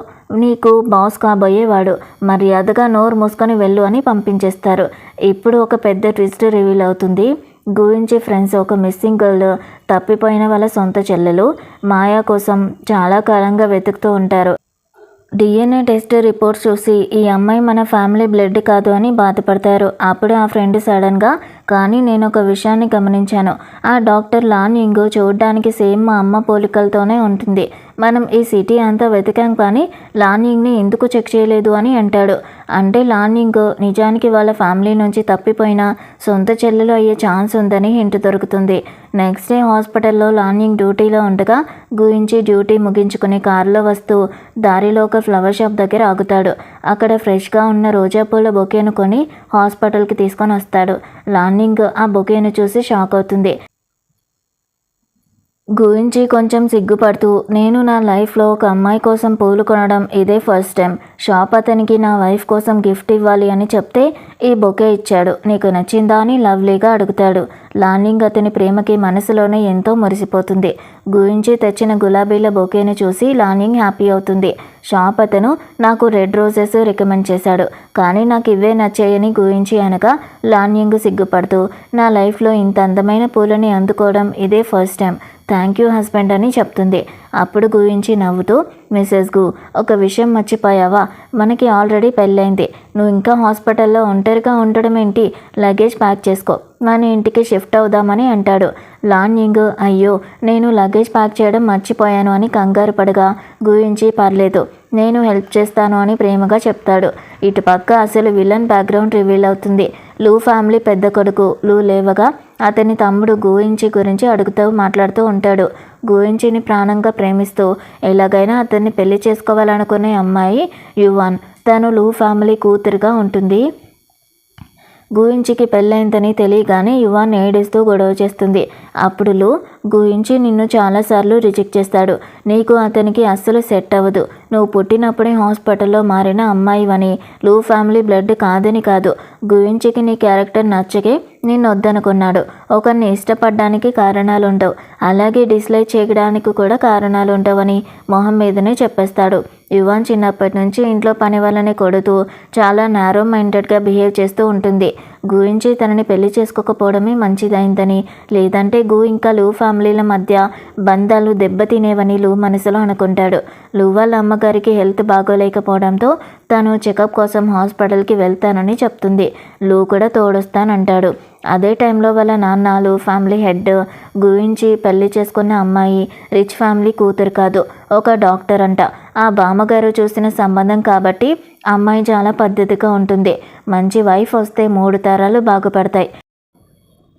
నీకు బాస్ కాబోయేవాడు, మర్యాదగా నోరు మూసుకొని వెళ్ళు అని పంపించేస్తారు. ఇప్పుడు ఒక పెద్ద ట్విస్ట్ రివీల్ అవుతుంది. గురించి ఫ్రెండ్స్ ఒక మిస్సింగ్ గర్ల్, తప్పిపోయిన వాళ్ళ సొంత చెల్లెలు మాయా కోసం చాలా కాలంగా వెతుకుతూ ఉంటారు. డిఎన్ఏ టెస్ట్ రిపోర్ట్స్ చూసి ఈ అమ్మాయి మన ఫ్యామిలీ బ్లడ్ కాదు అని బాధపడతారు. అప్పుడు ఆ ఫ్రెండ్ సడన్గా, కానీ నేను ఒక విషయాన్ని గమనించాను, ఆ డాక్టర్ లాన్యింగ్ చూడడానికి సేమ్ మా అమ్మ పోలికలతోనే ఉంటుంది, మనం ఈ సిటీ అంతా వెతికాం కానీ లాన్యింగ్ని ఎందుకు చెక్ చేయలేదు అని అంటాడు. అంటే లాన్యింగ్ నిజానికి వాళ్ళ ఫ్యామిలీ నుంచి తప్పిపోయిన సొంత చెల్లెలు అయ్యే ఛాన్స్ ఉందని హింట్ దొరుకుతుంది. నెక్స్ట్ డే హాస్పిటల్లో లాన్యింగ్ డ్యూటీలో ఉండగా గురించి డ్యూటీ ముగించుకుని కారులో వస్తూ దారిలో ఒక ఫ్లవర్ షాప్ దగ్గర ఆగుతాడు. అక్కడ ఫ్రెష్గా ఉన్న రోజా పూల బొకేను కొని హాస్పిటల్కి తీసుకొని వస్తాడు. లాన్యింగ్ ఆ బొకేను చూసి షాక్ అవుతుంది. గురించి కొంచెం సిగ్గుపడుతూ, నేను నా లైఫ్లో ఒక అమ్మాయి కోసం పూలు కొనడం ఇదే ఫస్ట్ టైం, షాప్ అతనికి నా వైఫ్ కోసం గిఫ్ట్ ఇవ్వాలి అని చెప్తే ఈ బొకే ఇచ్చాడు, నీకు నచ్చిందా అని లవ్లీగా అడుగుతాడు. లాన్యింగ్ అతని ప్రేమకి మనసులోనే ఎంతో మురిసిపోతుంది. గురించి తెచ్చిన గులాబీల బొకేను చూసి లాన్యింగ్ హ్యాపీ అవుతుంది. షాప్ అతను నాకు రెడ్ రోజెస్ రికమెండ్ చేశాడు, కానీ నాకు ఇవే నచ్చాయని గురించి అనగా లాన్యింగ్ సిగ్గుపడుతూ, నా లైఫ్లో ఇంత అందమైన పూలని అందుకోవడం ఇదే first time, thank you husband అని చెప్తుంది. అప్పుడు గురించి నవ్వుతూ, మిసెస్ గు, ఒక విషయం మర్చిపోయావా, మనకి ఆల్రెడీ పెళ్ళైంది, నువ్వు ఇంకా హాస్పిటల్లో ఒంటరిగా ఉండడం ఏంటి, లగేజ్ ప్యాక్ చేసుకో, మన ఇంటికి షిఫ్ట్ అవుదామని అంటాడు. లాన్యింగ్, అయ్యో నేను లగేజ్ ప్యాక్ చేయడం మర్చిపోయాను అని కంగారు పడగా గురించి పర్లేదు నేను హెల్ప్ చేస్తాను అని ప్రేమగా చెప్తాడు. ఇటుపక్క అసలు విలన్ బ్యాక్గ్రౌండ్ రివీల్ అవుతుంది. లూ ఫ్యామిలీ పెద్ద కొడుకు లూ లేవగా అతని తమ్ముడు గురించి గురించి అడుగుతూ మాట్లాడుతూ ఉంటాడు. గురించిని ప్రాణంగా ప్రేమిస్తూ ఎలాగైనా అతన్ని పెళ్లి చేసుకోవాలనుకునే అమ్మాయి యువాన్, తను లూ ఫ్యామిలీ కూతురుగా ఉంటుంది. గుయించికి పెళ్ళైందని తెలియగానే యువాన్ ఏడుస్తూ గొడవ చేస్తుంది. అప్పుడు లూ, గురించి నిన్ను చాలాసార్లు రిజెక్ట్ చేస్తాడు, నీకు అతనికి అస్సలు సెట్ అవ్వదు, నువ్వు పుట్టినప్పుడే హాస్పిటల్లో మారిన అమ్మాయివని, లూ ఫ్యామిలీ బ్లడ్ కాదని కాదు, గుయించికి నీ క్యారెక్టర్ నచ్చకే నిన్ను వద్దనుకున్నాడు, ఒకరిని ఇష్టపడడానికి కారణాలు ఉండవు, అలాగే డిస్లైక్ చేయడానికి కూడా కారణాలు ఉండవని మొహం మీదనే చెప్పేస్తాడు. యువాన్ చిన్నప్పటి నుంచి ఇంట్లో పని వాళ్ళని కొడుతూ చాలా నారో మైండెడ్గా బిహేవ్ చేస్తూ ఉంటుంది. గురించి తనని పెళ్లి చేసుకోకపోవడమే మంచిదైందని, లేదంటే ఇంకా లూ ఫ్యామిలీల మధ్య బంధాలు దెబ్బతినేవని లూ మనసులో అనుకుంటాడు. లూ వాళ్ళ అమ్మగారికి హెల్త్ బాగోలేకపోవడంతో తను చెకప్ కోసం హాస్పిటల్కి వెళ్తానని చెప్తుంది. లూ కూడా తోడొస్తానంటాడు. అదే టైంలో వాళ్ళ నాన్న లూ ఫ్యామిలీ హెడ్ గురించి పెళ్లి చేసుకున్న అమ్మాయి రిచ్ ఫ్యామిలీ కూతురు కాదు, ఒక డాక్టర్ అంట. ఆ బామ్మగారు చూసిన సంబంధం కాబట్టి అమ్మాయి చాలా పద్ధతిగా ఉంటుంది. మంచి వైఫ్ వస్తే 3 తరాలు బాగుపడతాయి.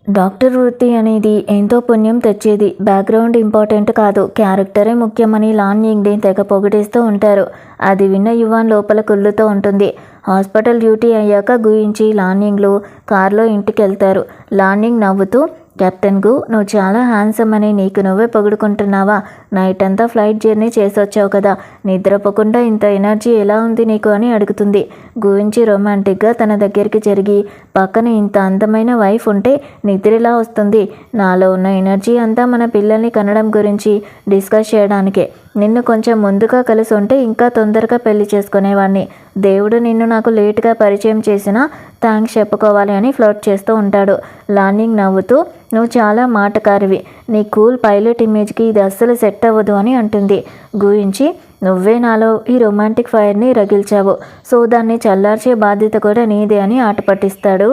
డాక్టర్ వృత్తి అనేది ఎంతో పుణ్యం తెచ్చేది. బ్యాక్గ్రౌండ్ ఇంపార్టెంట్ కాదు, క్యారెక్టరే ముఖ్యమని లాన్ యింగ్ని తెగ పొగిడేస్తూ ఉంటారు. అది విన్న యువాన్ లోపల కుళ్ళుతో ఉంటుంది. హాస్పిటల్ డ్యూటీ అయ్యాక గురించి లాన్ యింగ్లు కారులో ఇంటికి వెళ్తారు. లాన్ యింగ్ నవ్వుతూ, కెప్టెన్ గు, నువ్వు చాలా హ్యాండ్సమ్ అని నీకు నువ్వే పొగుడుకుంటున్నావా? నైట్ అంతా ఫ్లైట్ జర్నీ చేసొచ్చావు కదా, నిద్రపోకుండా ఇంత ఎనర్జీ ఎలా ఉంది నీకు అని అడుగుతుంది. గురించి రొమాంటిక్గా తన దగ్గరికి జరిగి, పక్కన ఇంత అందమైన వైఫ్ ఉంటే నిద్రలా వస్తుంది. నాలో ఉన్న ఎనర్జీ అంతా మన పిల్లల్ని కనడం గురించి డిస్కస్ చేయడానికే. నిన్ను కొంచెం ముందుగా కలిసి ఉంటే ఇంకా తొందరగా పెళ్లి చేసుకునేవాడిని. దేవుడు నిన్ను నాకు లేటుగా పరిచయం చేసినా థ్యాంక్స్ చెప్పుకోవాలి అని ఫ్లర్ట్ చేస్తూ ఉంటాడు. లాన్ యింగ్ నవ్వుతూ, నువ్వు చాలా మాటకారివి, నీ కూల్ పైలట్ ఇమేజ్కి ఇది అస్సలు సెట్ అవ్వదు అని అంటుంది. గురించి, నువ్వే నాలో ఈ రొమాంటిక్ ఫైర్ని రగిల్చావు, సో దాన్ని చల్లార్చే బాధ్యత కూడా నీదే అని ఆట పట్టిస్తాడు.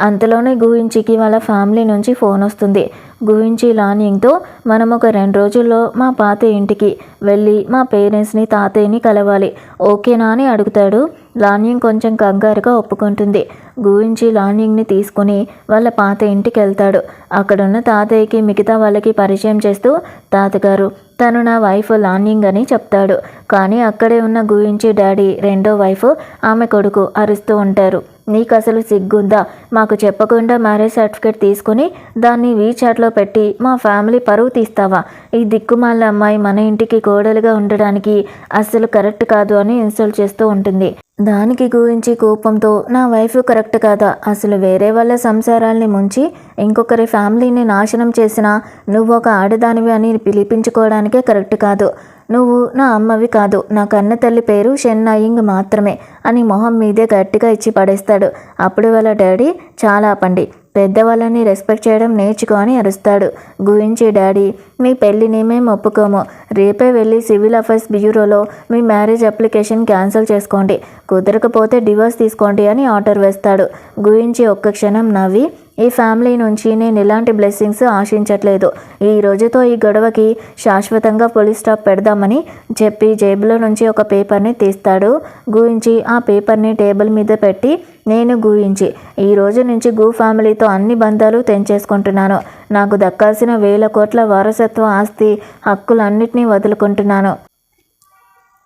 అంతలోనే గుయించికి వాళ్ళ ఫ్యామిలీ నుంచి ఫోన్ వస్తుంది. గురించి లాన్ యింగ్తో, మనం ఒక 2 రోజుల్లో మా పాత ఇంటికి వెళ్ళి మా పేరెంట్స్ని తాతయ్యని కలవాలి, ఓకేనా అని అడుగుతాడు. లాన్ యింగ్ కొంచెం కంగారుగా ఒప్పుకుంటుంది. గురించి లాన్ యింగ్ని తీసుకుని వాళ్ళ పాత ఇంటికి వెళ్తాడు. అక్కడున్న తాతయ్యకి మిగతా వాళ్ళకి పరిచయం చేస్తూ, తాతగారు, తను నా వైఫ్ లాన్ యింగ్ అని చెప్తాడు. కానీ అక్కడే ఉన్న గురించి డాడీ రెండో వైఫ్, ఆమె కొడుకు అరుస్తూ ఉంటారు. నీకు అసలు సిగ్గుందా? మాకు చెప్పకుండా మ్యారేజ్ సర్టిఫికేట్ తీసుకుని దాన్ని వీచాట్లో పెట్టి మా ఫ్యామిలీ పరువు తీస్తావా? ఈ దిక్కుమాల అమ్మాయి మన ఇంటికి కోడలుగా ఉండడానికి అస్సలు కరెక్ట్ కాదు అని ఇన్సల్ట్ చేస్తూ ఉంటుంది. దానికి గురించి కోపంతో, నా వైఫ్ కరెక్ట్ కాదా? అసలు వేరే వాళ్ళ సంసారాల్ని ముంచి ఇంకొకరి ఫ్యామిలీని నాశనం చేసినా నువ్వు ఒక ఆడదానివి అని పిలిపించుకోవడానికే కరెక్ట్ కాదు. నువ్వు నా అమ్మవి కాదు, నా కన్న తల్లి పేరు షెన్ నయింగ్ మాత్రమే అని మొహం మీదే గట్టిగా ఇచ్చి పడేస్తాడు. అప్పుడు వాళ్ళ డాడీ, చాలా ఆపండి, పెద్దవాళ్ళని రెస్పెక్ట్ చేయడం నేర్చుకో అని అరుస్తాడు. గురించి డాడీ, మీ పెళ్ళిని మేము ఒప్పుకోము, రేపే వెళ్ళి సివిల్ అఫైర్స్ బ్యూరోలో మీ మ్యారేజ్ అప్లికేషన్ క్యాన్సిల్ చేసుకోండి, కుదరకపోతే డివోర్స్ తీసుకోండి అని ఆర్డర్ వేస్తాడు. గురించి ఒక్క క్షణం నవ్వి, ఈ ఫ్యామిలీ నుంచి నేను ఎలాంటి బ్లెస్సింగ్స్ ఆశించట్లేదు, ఈ రోజుతో ఈ గొడవకి శాశ్వతంగా ఫుల్ స్టాప్ పెడదామని చెప్పి జేబులో నుంచి ఒక పేపర్ని తీస్తాడు. గురించి ఆ పేపర్ని టేబుల్ మీద పెట్టి, నేను గురించి ఈ రోజు నుంచి గు ఫ్యామిలీతో అన్ని బంధాలు తెంచేసుకుంటున్నాను, నాకు దక్కాల్సిన 1000 కోట్ల వారసత్వ ఆస్తి హక్కులన్నిటినీ వదులుకుంటున్నాను.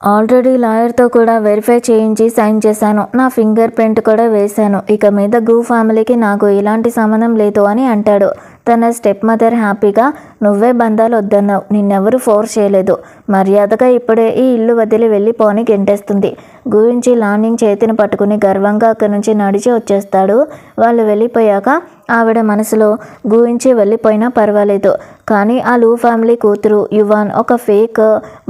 ఆల్రెడీ లాయర్తో కూడా వెరిఫై చేయించి సైన్ చేశాను, నా ఫింగర్ ప్రింట్ కూడా వేశాను, ఇక మీద గు ఫ్యామిలీకి నాకు ఎలాంటి సంబంధం లేదు అని అంటాడు. తన స్టెప్ మదర్ హ్యాపీగా, నువ్వే బంధాలు వద్దన్నావు, నిన్నెవరూ ఫోర్స్ చేయలేదు, మర్యాదగా ఇప్పుడే ఈ ఇల్లు వదిలి వెళ్ళిపోని గెంటేస్తుంది. గురించి లాన్ యింగ్ చేతిని పట్టుకుని గర్వంగా అక్కడి నుంచి నడిచి వచ్చేస్తాడు. వాళ్ళు వెళ్ళిపోయాక ఆవిడ మనసులో, గురించి వెళ్ళిపోయినా పర్వాలేదు, కానీ ఆ లూ ఫ్యామిలీ కూతురు యువాన్ ఒక ఫేక్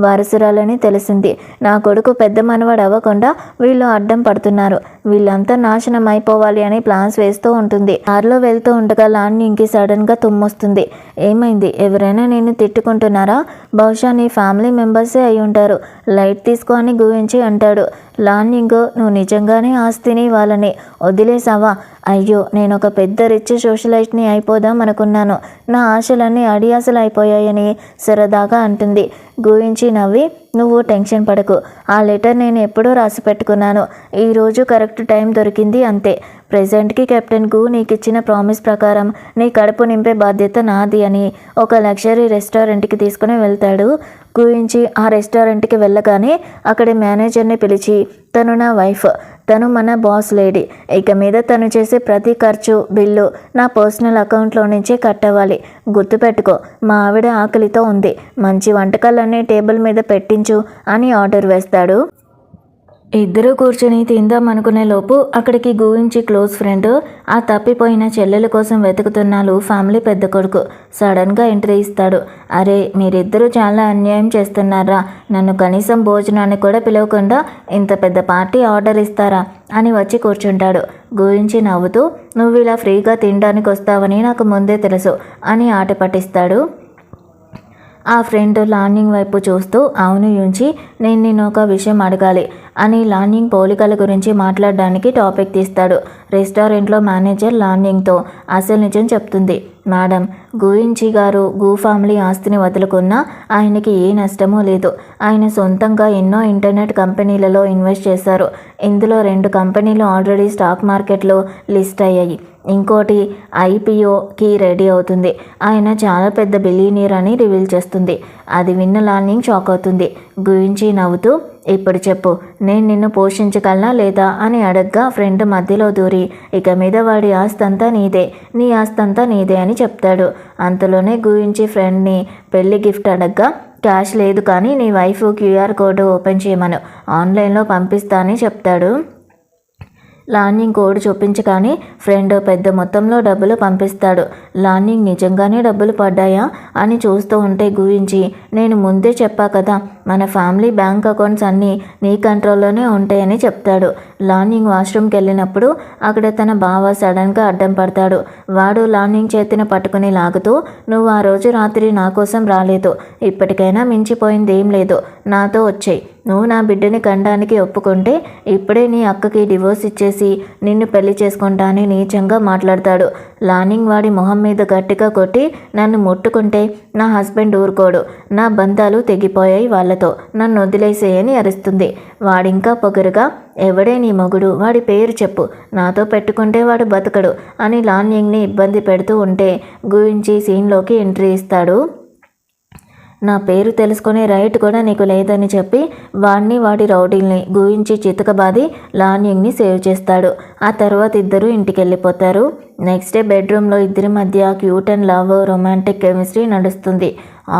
వారసురాలని తెలిసింది. నా కొడుకు పెద్ద మనవాడు అవ్వకుండా వీళ్ళు అడ్డం పడుతున్నారు, వీళ్ళంతా నాశనం అయిపోవాలి అని ప్లాన్స్ వేస్తూ ఉంటుంది. కారులో వెళ్తూ ఉండగా లాన్ యింగ్కి సడన్గా తుమ్మొస్తుంది. ఏమైంది? ఎవరైనా నేను తిట్టుకుంటున్నారా? బహుశా నీ ఫ్యామిలీ మెంబర్సే అయి ఉంటారు, లైట్ తీసుకో అని గురించి అంటాడు. లాన్ యింగ్, నువ్వు నిజంగానే ఆస్తిని వాళ్ళని వదిలేసావా? అయ్యో, నేను ఒక పెద్ద రిచ్ సోషలైట్ని అయిపోదాం అనుకున్నాను, నా ఆశలన్నీ అడియాసలు అయిపోయాయని సరదాగా అంటుంది. గురించి నవ్వి, నువ్వు టెన్షన్ పడకు, ఆ లెటర్ నేను ఎప్పుడో రాసి పెట్టుకున్నాను, ఈరోజు కరెక్ట్ టైం దొరికింది అంతే. ప్రెజెంట్కి కెప్టెన్ గు నీకు ఇచ్చిన ప్రామిస్ ప్రకారం నీ కడుపు నింపే బాధ్యత నాది అని ఒక లగ్జరీ రెస్టారెంట్కి తీసుకుని వెళ్తాడు. గురించి ఆ రెస్టారెంట్కి వెళ్ళగానే అక్కడి మేనేజర్ని పిలిచి, తను నా వైఫ్, తను మన బాస్ లేడీ, ఇక మీద తను చేసే ప్రతి ఖర్చు బిల్లు నా పర్సనల్ అకౌంట్లో నుంచే కట్టవాలి, గుర్తుపెట్టుకో, మా ఆవిడ ఆకలితో ఉంది, మంచి వంటకాలన్నీ టేబుల్ మీద పెట్టించు అని ఆర్డర్ వేస్తాడు. ఇద్దరూ కూర్చొని తిందాం అనుకునే లోపు అక్కడికి గురించి క్లోజ్ ఫ్రెండ్ ఆ తప్పిపోయిన చెల్లెల కోసం వెతుకుతున్నాడు ఫ్యామిలీ పెద్ద కొడుకు సడన్గా ఎంట్రీ ఇస్తాడు. అరే మీరిద్దరూ చాలా అన్యాయం చేస్తున్నారా, నన్ను కనీసం భోజనాన్ని కూడా పిలవకుండా ఇంత పెద్ద పార్టీ ఆర్డర్ ఇస్తారా అని వచ్చి కూర్చుంటాడు. గురించి నవ్వుతూ నువ్వు ఇలా ఫ్రీగా తినడానికి వస్తావని నాకు ముందే తెలుసు అని ఆట పట్టిస్తాడు. ఆ ఫ్రెండ్ లార్నింగ్ వైపు చూస్తూ అవును యుంచి నేను నిన్ను ఒక విషయం అడగాలి అని లార్నింగ్ పోలికల గురించి మాట్లాడడానికి టాపిక్ తీస్తాడు. రెస్టారెంట్లో మేనేజర్ లార్నింగ్తో అసలు నిజం చెప్తుంది. మేడం గురించి గారు గూ ఫ్యామిలీ ఆస్తిని వదులుకున్నా ఆయనకి ఏ నష్టమూ లేదు. ఆయన సొంతంగా ఎన్నో ఇంటర్నెట్ కంపెనీలలో ఇన్వెస్ట్ చేశారు. ఇందులో 2 కంపెనీలు ఆల్రెడీ స్టాక్ మార్కెట్లో లిస్ట్ అయ్యాయి, ఇంకోటి ఐపీఓకి రెడీ అవుతుంది. ఆయన చాలా పెద్ద బిలియనీర్ అని రివీల్ చేస్తుంది. అది విన్న లార్నింగ్ షాక్ అవుతుంది. గురించి నవ్వుతూ ఇప్పుడు చెప్పు, నేను నిన్ను పోషించగలనా లేదా అని అడగ్గా ఫ్రెండ్ మధ్యలో దూరి ఇక మీద వాడి ఆస్తంతా నీదే, నీ ఆస్తంతా నీదే అని చెప్తాడు. అంతలోనే గురించి ఫ్రెండ్ని పెళ్లి గిఫ్ట్ అడగ్గా క్యాష్ లేదు కానీ నీ వైఫ్ క్యూఆర్ కోడ్ ఓపెన్ చేయమను, ఆన్లైన్లో పంపిస్తా అని చెప్తాడు. లార్నింగ్ కోడ్ చూపించగానే ఫ్రెండ్ పెద్ద మొత్తంలో డబ్బులు పంపిస్తాడు. లార్నింగ్ నిజంగానే డబ్బులు పడ్డాయా అని చూస్తూ ఉంటే గురించి నేను ముందే చెప్పా కదా మన ఫ్యామిలీ బ్యాంక్ అకౌంట్స్ అన్నీ నీ కంట్రోల్లోనే ఉంటాయని చెప్తాడు. లార్నింగ్ వాష్రూమ్కి వెళ్ళినప్పుడు అక్కడ తన బావ సడన్గా అడ్డం పడతాడు. వాడు లార్నింగ్ చేతిని పట్టుకుని లాగుతూ నువ్వు ఆ రోజు రాత్రి నా కోసం రాలేదు, ఇప్పటికైనా మించిపోయింది ఏం లేదు, నాతో వచ్చేయి, నువ్వు నా బిడ్డని కండానికి ఒప్పుకుంటే ఇప్పుడే నీ అక్కకి డివోర్స్ ఇచ్చేసి నిన్ను పెళ్లి చేసుకుంటా అని నీచంగా మాట్లాడతాడు. లార్నింగ్ వాడి మొహం మీద గట్టిగా కొట్టి నన్ను ముట్టుకుంటే నా హస్బెండ్ ఊరుకోడు, నా బంధాలు తెగిపోయాయి వాళ్ళతో, నన్ను వదిలేసేయని అరుస్తుంది. వాడింకా పొగరుగా ఎవడే నీ మొగుడు, వాడి పేరు చెప్పు, నాతో పెట్టుకుంటే వాడు బతకడు అని లార్నింగ్ని ఇబ్బంది పెడుతూ ఉంటే గురించి సీన్లోకి ఎంట్రీ ఇస్తాడు. నా పేరు తెలుసుకునే రైట్ కూడా నీకు లేదని చెప్పి వాడిని వాడి రౌడీల్ని గురించి చితకబాది లార్నింగ్ని సేవ్ చేస్తాడు. ఆ తర్వాత ఇద్దరు ఇంటికి వెళ్ళిపోతారు. నెక్స్ట్ డే బెడ్రూమ్లో ఇద్దరి మధ్య cute and love romantic chemistry నడుస్తుంది.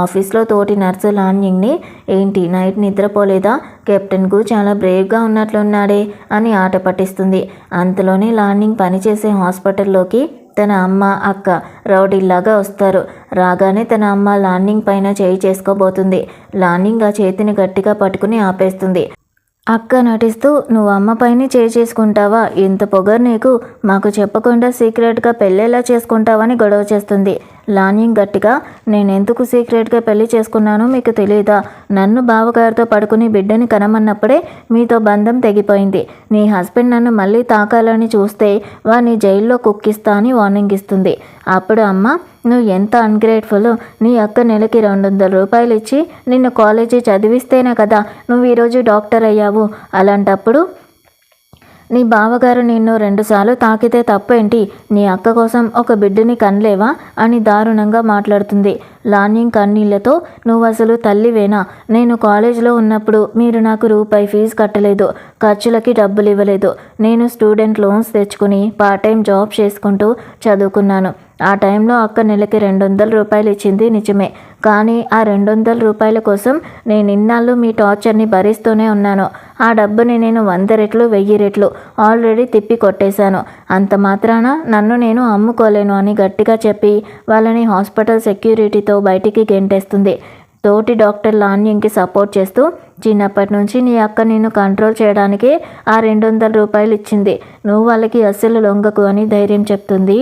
ఆఫీస్లో తోటి నర్సు లార్నింగ్ని ఏంటి నైట్ నిద్రపోలేదా, కెప్టెన్ గు చాలా బ్రేవ్గా ఉన్నట్లున్నాడే అని ఆట పట్టిస్తుంది. అంతలోనే లార్నింగ్ పనిచేసే హాస్పిటల్లోకి తన అమ్మ అక్క రౌడీలాగా వస్తారు. రాగానే తన అమ్మ లార్నింగ్ పైన చేయి చేసుకోబోతుంది. లార్నింగ్ ఆ చేతిని గట్టిగా పట్టుకుని ఆపేస్తుంది. అక్క నటిస్తూ నువ్వు అమ్మ పైన చేయి చేసుకుంటావా, ఎంత పొగరు నీకు, మాకు చెప్పకుండా సీక్రెట్గా పెళ్ళేలా చేసుకుంటావని గొడవ చేస్తుంది. లార్నింగ్ గట్టిగా నేనెందుకు సీక్రెట్గా పెళ్లి చేసుకున్నానో మీకు తెలియదా, నన్ను బావగారితో పడుకుని బిడ్డని కనమన్నప్పుడే మీతో బంధం తెగిపోయింది. నీ హస్బెండ్ నన్ను మళ్ళీ తాకాలని చూస్తే వాడిని జైల్లో కుక్కిస్తా అని వార్నింగ్ ఇస్తుంది. అప్పుడు అమ్మ నువ్వు ఎంత అన్గ్రేట్ఫుల్, నీ అక్క నెలకి 200 రూపాయలు ఇచ్చి నిన్ను కాలేజీ చదివిస్తేనే కదా నువ్వు ఈరోజు డాక్టర్ అయ్యావు, అలాంటప్పుడు నీ బావగారు నిన్ను 2 సార్లు తాకితే తప్పేంటి, నీ అక్క కోసం ఒక బిడ్డని కనలేవా అని దారుణంగా మాట్లాడుతుంది. లార్నింగ్ కన్నీళ్లతో నువ్వు అసలు తల్లివేనా, నేను కాలేజీలో ఉన్నప్పుడు మీరు నాకు రూపాయి ఫీజు కట్టలేదు, ఖర్చులకి డబ్బులు ఇవ్వలేదు, నేను స్టూడెంట్ లోన్స్ తెచ్చుకుని పార్ట్ టైం జాబ్ చేసుకుంటూ చదువుకున్నాను. ఆ టైంలో అక్క నెలకి 200 రూపాయలు ఇచ్చింది నిజమే, కానీ ఆ 200 రూపాయల కోసం నేను ఇన్నాళ్ళు మీ టార్చర్ని భరిస్తూనే ఉన్నాను. ఆ డబ్బుని నేను 100 రెట్లు 1000 రెట్లు ఆల్రెడీ తిప్పి కొట్టేశాను. అంత మాత్రాన నన్ను నేను అమ్ముకోలేను అని గట్టిగా చెప్పి వాళ్ళని హాస్పిటల్ సెక్యూరిటీతో బయటికి గెంటేస్తుంది. తోటి డాక్టర్ లార్నింగ్కి సపోర్ట్ చేస్తూ చిన్నప్పటి నుంచి నీ అక్క నిన్ను కంట్రోల్ చేయడానికే ఆ 200 రూపాయలు ఇచ్చింది, నువ్వు వాళ్ళకి అస్సలు లొంగకు అని ధైర్యం చెప్తుంది.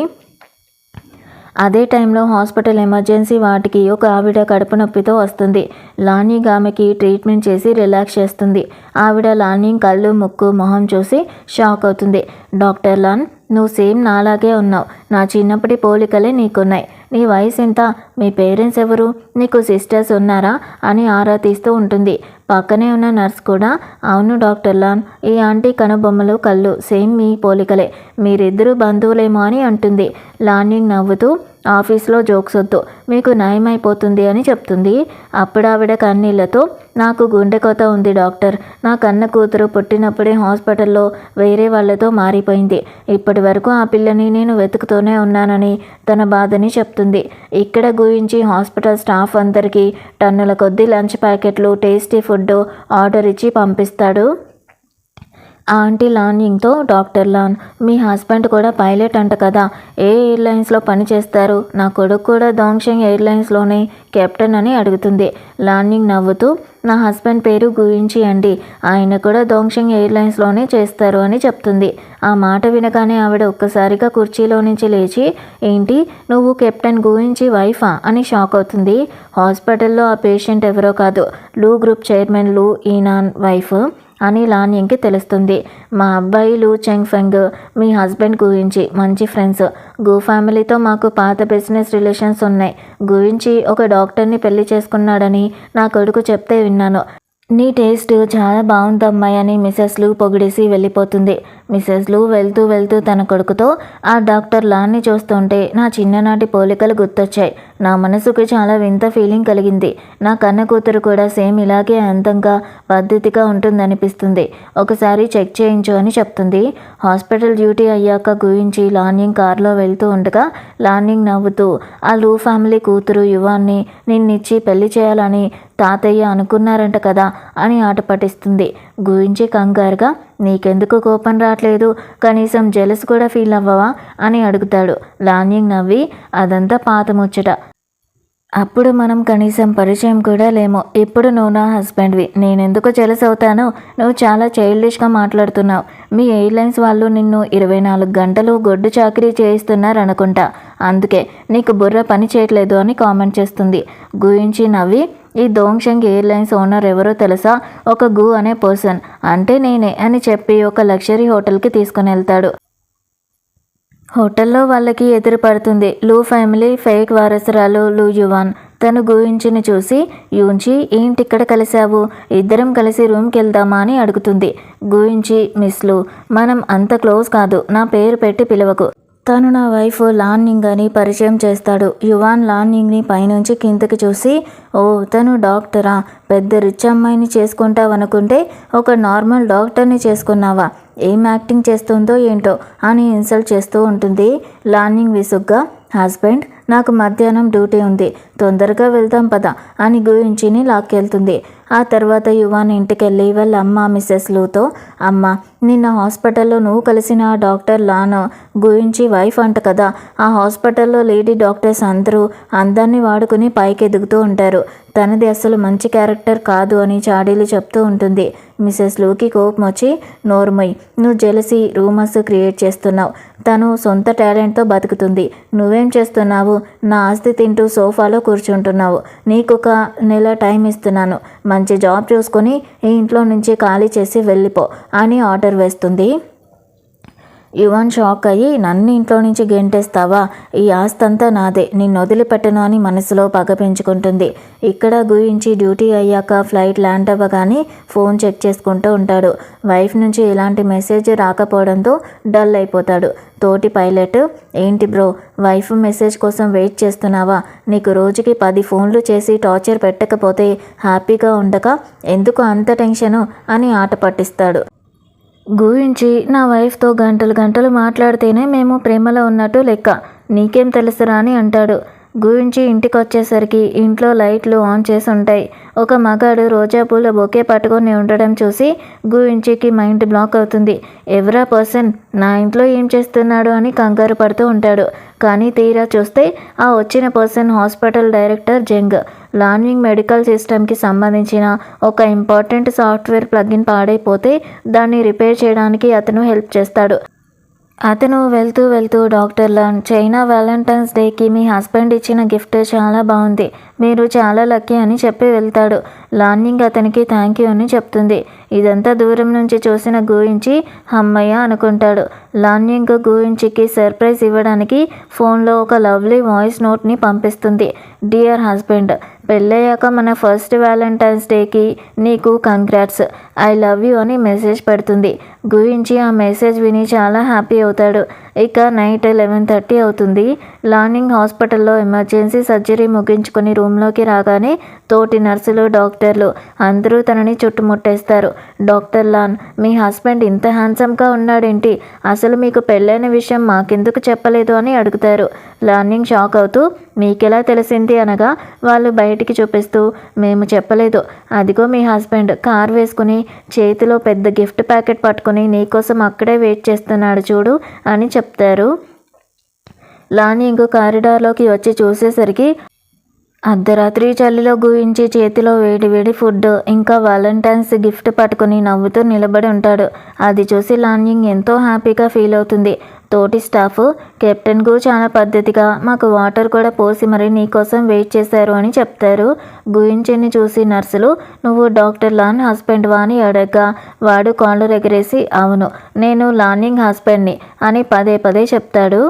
అదే టైంలో హాస్పిటల్ ఎమర్జెన్సీ వాటికి ఒక ఆవిడ కడుపు నొప్పితో వస్తుంది. లార్నింగ్ ఆమెకి ట్రీట్మెంట్ చేసి రిలాక్స్ చేస్తుంది. ఆవిడ లార్నింగ్ కళ్ళు ముక్కు మొహం చూసి షాక్ అవుతుంది. డాక్టర్ లాన్ నువ్వు సేమ్ నాలాగే ఉన్నావు, నా చిన్నప్పటి పోలికలే నీకున్నాయి, నీ వయసు ఎంత, మీ పేరెంట్స్ ఎవరు, నీకు సిస్టర్స్ ఉన్నారా అని ఆరా తీస్తూ ఉంటుంది. పక్కనే ఉన్న నర్స్ కూడా అవును డాక్టర్ లాన్, ఈ ఆంటీ కనుబొమ్మలు కళ్ళు సేమ్ మీ పోలికలే, మీరిద్దరూ బంధువులేమో అని అంటుంది. లార్నింగ్ నవ్వుతూ ఆఫీస్లో జోక్స్ వద్దు, మీకు నయమైపోతుంది అని చెప్తుంది. అప్పుడు ఆవిడ కన్నీళ్లతో నాకు గుండె కోత ఉంది డాక్టర్, నా కన్న కూతురు పుట్టినప్పుడే హాస్పిటల్లో వేరే వాళ్ళతో మారిపోయింది, ఇప్పటి వరకు ఆ పిల్లని నేను వెతుకుతూనే ఉన్నానని తన బాధని చెప్తుంది. ఇక్కడ గురించి హాస్పిటల్ స్టాఫ్ అందరికీ టన్నుల కొద్దీ లంచ్ ప్యాకెట్లు టేస్టీ ఫుడ్ ఆర్డర్ ఇచ్చి పంపిస్తాడు. ఆంటీ లాన్యింగ్తో, డాక్టర్ లాన్, మీ హస్బెండ్ కూడా పైలట్ అంట కదా, ఏ ఎయిర్లైన్స్లో పని చేస్తారు? నా కొడుకు కూడా దోంగ్షంగ్ ఎయిర్లైన్స్లోనే కెప్టెన్ అని అడుగుతుంది. లాన్యింగ్ నవ్వుతూ, నా హస్బెండ్ పేరు గుయించి అండి, ఆయన కూడా దోంగ్షంగ్ ఎయిర్లైన్స్లోనే చేస్తారు అని చెప్తుంది. ఆ మాట వినగానే ఆవిడ ఒక్కసారిగా కుర్చీలో నుంచి లేచి, ఏంటి, నువ్వు కెప్టెన్ గుయించి వైఫా అని షాక్ అవుతుంది. హాస్పిటల్లో ఆ పేషెంట్ ఎవరో కాదు, లూ గ్రూప్ చైర్మన్ లూ ఈనాన్ వైఫ్ అని లాన్యింగ్కి తెలుస్తుంది. మా అబ్బాయి లూ చెంగ్ ఫెంగ్ మీ హస్బెండ్ గురించి మంచి ఫ్రెండ్స్. గు ఫ్యామిలీతో మాకు పాత బిజినెస్ రిలేషన్స్ ఉన్నాయి. గురించి ఒక డాక్టర్ని పెళ్లి చేసుకున్నాడని నా కొడుకు చెప్తే విన్నాను. నీ టేస్ట్ చాలా బాగుందమ్మాయి అని మిసెస్ లూ పొగిడేసి వెళ్ళిపోతుంది. మిసెస్ లూ వెళ్తూ వెళ్తూ తన కొడుకుతో, ఆ డాక్టర్ లాన్ని చూస్తుంటే నా చిన్ననాటి పోలికలు గుర్తొచ్చాయి. నా మనసుకు చాలా వింత ఫీలింగ్ కలిగింది. నా కన్న కూతురు కూడా సేమ్ ఇలాగే అందంగా పద్ధతిగా ఉంటుందనిపిస్తుంది. ఒకసారి చెక్ చేయించు అని చెప్తుంది. హాస్పిటల్ డ్యూటీ అయ్యాక గురించి లాన్యింగ్ కారులో వెళ్తూ ఉండగా లాన్యింగ్ నవ్వుతూ, ఆ లూ ఫ్యామిలీ కూతురు యువాన్ని నిన్నిచ్చి పెళ్లి చేయాలని తాతయ్య అనుకున్నారంట కదా అని ఆట పట్టిస్తుంది. గురించి కంగారుగా, నీకెందుకు కోపం రావట్లేదు, కనీసం జెలస్ కూడా ఫీల్ అవ్వవా అని అడుగుతాడు. లాన్యింగ్ నవ్వి, అదంతా పాత ముచ్చట, అప్పుడు మనం కనీసం పరిచయం కూడా లేము. ఇప్పుడు నువ్వు నా హస్బెండ్వి, నేనెందుకు జెలస్ అవుతాను? నువ్వు చాలా చైల్డిష్గా మాట్లాడుతున్నావు. మీ ఎయిర్లైన్స్ వాళ్ళు నిన్ను 24 గంటలు గొడ్డు చాకరీ చేయిస్తున్నారనుకుంటా, అందుకే నీకు బుర్ర పని చేయట్లేదు అని కామెంట్ చేస్తుంది. గురించి నవ్వి, ఈ దోంగ్షంగ్ ఎయిర్లైన్స్ ఓనర్ ఎవరో తెలుసా? ఒక గు అనే పర్సన్, అంటే నేనే అని చెప్పి ఒక లగ్జరీ హోటల్కి తీసుకుని వెళ్తాడు. హోటల్లో వాళ్ళకి ఎదురు పడుతుంది లూ ఫ్యామిలీ ఫేక్ వారసురాలు లూ యువాన్. తను గుయించిని చూసి, యూంచి ఏంటి ఇక్కడ కలిశావు, ఇద్దరం కలిసి రూమ్కి వెళ్దామా అని అడుగుతుంది. గుయించి, మిస్ లూ, మనం అంత క్లోజ్ కాదు, నా పేరు పెట్టి పిలవకు, తను నా వైఫ్ లాన్యింగ్ అని పరిచయం చేస్తాడు. యువాన్ లాన్యింగ్ని పైనుంచి కిందకి చూసి, ఓ తను డాక్టరా, పెద్ద రిచ్ అమ్మాయిని చేసుకుంటావనుకుంటే ఒక నార్మల్ డాక్టర్ని చేసుకున్నావా, ఏం యాక్టింగ్ చేస్తుందో ఏంటో అని ఇన్సల్ట్ చేస్తూ ఉంటుంది. లాన్యింగ్ విసుగ్గా, హస్బెండ్, నాకు మధ్యాహ్నం డ్యూటీ ఉంది, తొందరగా వెళ్దాం పద అని గుయించిని లాక్కెళ్తుంది. ఆ తర్వాత యువాన్ ఇంటికెళ్ళి వాళ్ళ అమ్మ మిసెస్ లూతో, అమ్మ, నిన్న హాస్పిటల్లో నువ్వు కలిసిన ఆ డాక్టర్ లాన్ గురించి వైఫ్ అంట కదా, ఆ హాస్పిటల్లో లేడీ డాక్టర్స్ అందరూ అందాన్ని వాడుకుని పైకి ఎదుగుతూ ఉంటారు, తనది అసలు మంచి క్యారెక్టర్ కాదు అని చాడీలు చెప్తూ ఉంటుంది. మిసెస్ లూకి కోపం వచ్చి, నోర్మయ్, నువ్వు జెలసీ రూమర్స్ క్రియేట్ చేస్తున్నావు, తను సొంత టాలెంట్తో బతుకుతుంది, నువ్వేం చేస్తున్నావు, నా ఆస్తి తింటూ సోఫాలో కూర్చుంటున్నావు, నీకొక నెల టైం ఇస్తున్నాను, మంచి జాబ్ చూసుకొని ఈ ఇంట్లో నుంచి ఖాళీ చేసి వెళ్ళిపో అని ఆర్డర్ వేస్తుంది. యువన్ షాక్ అయ్యి, నన్ను ఇంట్లో నుంచి గెంటేస్తావా, ఈ ఆస్తంతా నాదే, నిన్ను వదిలిపెట్టను అని మనసులో పగ పెంచుకుంటుంది. ఇక్కడ గురించి డ్యూటీ అయ్యాక ఫ్లైట్ ల్యాండ్ అవ్వగానే ఫోన్ చెక్ చేసుకుంటూ ఉంటాడు. వైఫ్ నుంచి ఎలాంటి మెసేజ్ రాకపోవడంతో డల్ అయిపోతాడు. తోటి పైలట్, ఏంటి బ్రో, వైఫ్ మెసేజ్ కోసం వెయిట్ చేస్తున్నావా, నీకు రోజుకి 10 ఫోన్లు చేసి టార్చర్ పెట్టకపోతే హ్యాపీగా ఉండక ఎందుకు అంత టెన్షను అని ఆట పట్టిస్తాడు. గురించి, నా వైఫ్తో గంటలు గంటలు మాట్లాడితేనే మేము ప్రేమలో ఉన్నట్టు లెక్క, నీకేం తెలుసురా అని అంటాడు. గురించి ఇంటికి వచ్చేసరికి ఇంట్లో లైట్లు ఆన్ చేసి ఉంటాయి. ఒక మగాడు రోజా పూల బొకే పట్టుకొని ఉండడం చూసి గురించికి మైండ్ బ్లాక్ అవుతుంది. ఎవరా పర్సన్, నా ఇంట్లో ఏం చేస్తున్నాడు అని కంగారు పడుతూ ఉంటాడు. కానీ తీరా చూస్తే ఆ వచ్చిన person hospital director Zheng. Lanying medical సిస్టమ్కి సంబంధించిన ఒక ఇంపార్టెంట్ సాఫ్ట్వేర్ ప్లగిన్ పాడైపోతే దాన్ని రిపేర్ చేయడానికి అతను హెల్ప్ చేస్తాడు. అతను వెళ్తూ వెళ్తూ, డాక్టర్ లాన్, చైనా వ్యాలంటైన్స్ డేకి మీ హస్బెండ్ ఇచ్చిన గిఫ్ట్ చాలా బాగుంది, మీరు చాలా లక్కీ అని చెప్పి వెళ్తాడు. లాన్యింగ్ అతనికి థ్యాంక్ యూ అని చెప్తుంది. ఇదంతా దూరం నుంచి చూసిన గురించి అమ్మయ్య అనుకుంటాడు. లాన్యింగ్ గురించికి సర్ప్రైజ్ ఇవ్వడానికి ఫోన్లో ఒక లవ్లీ వాయిస్ నోట్ని పంపిస్తుంది. డియర్ హస్బెండ్, పెళ్ళయ్యాక మన ఫస్ట్ వ్యాలంటైన్స్ డేకి నీకు కంగ్రాట్స్, ఐ లవ్ యూ అని మెసేజ్ పెడుతుంది. గురించి ఆ మెసేజ్ విని చాలా హ్యాపీ అవుతాడు. ఇక నైట్ 11:30 అవుతుంది. లానింగ్ హాస్పిటల్లో ఎమర్జెన్సీ సర్జరీ ముగించుకొని రూమ్లోకి రాగానే తోటి నర్సులు, డాక్టర్లు అందరూ తనని చుట్టుముట్టేస్తారు. డాక్టర్ లాన్, మీ హస్బెండ్ ఇంత హ్యాండ్సమ్గా ఉన్నాడేంటి? అసలు మీకు పెళ్ళైన విషయం మాకెందుకు చెప్పలేదు అని అడుగుతారు. లానింగ్ షాక్ అవుతూ మీకెలా తెలిసింది అనగా వాళ్ళు బయటికి చూపిస్తూ మేము చెప్పలేదు, అదిగో మీ హస్బెండ్ కార్ వేసుకుని చేతిలో పెద్ద గిఫ్ట్ ప్యాకెట్ పట్టుకుని నీకోసం అక్కడే వెయిట్ చేస్తున్నాడు చూడు అని చెప్తారు. లానింగ్ కారిడార్లోకి వచ్చి చూసేసరికి అర్ధరాత్రి చలిలో గురించి చేతిలో వేడి వేడి ఫుడ్ ఇంకా వాలంటైన్స్ గిఫ్ట్ పట్టుకుని నవ్వుతూ నిలబడి ఉంటాడు. అది చూసి లానింగ్ ఎంతో హ్యాపీగా ఫీల్ అవుతుంది. తోటి స్టాఫ్ కెప్టెన్ గు చాలా పద్ధతిగా మాకు వాటర్ కూడా పోసి మరి నీకోసం వెయిట్ చేశారు అని చెప్తారు. గుయించిని చూసి నర్సులు నువ్వు డాక్టర్ లాన్ హస్బెండ్వా అని అడగ్గా వాడు కాలర్ ఎగరేసి అవును నేను లానింగ్ హస్బెండ్ని అని పదే పదే చెప్తాడు.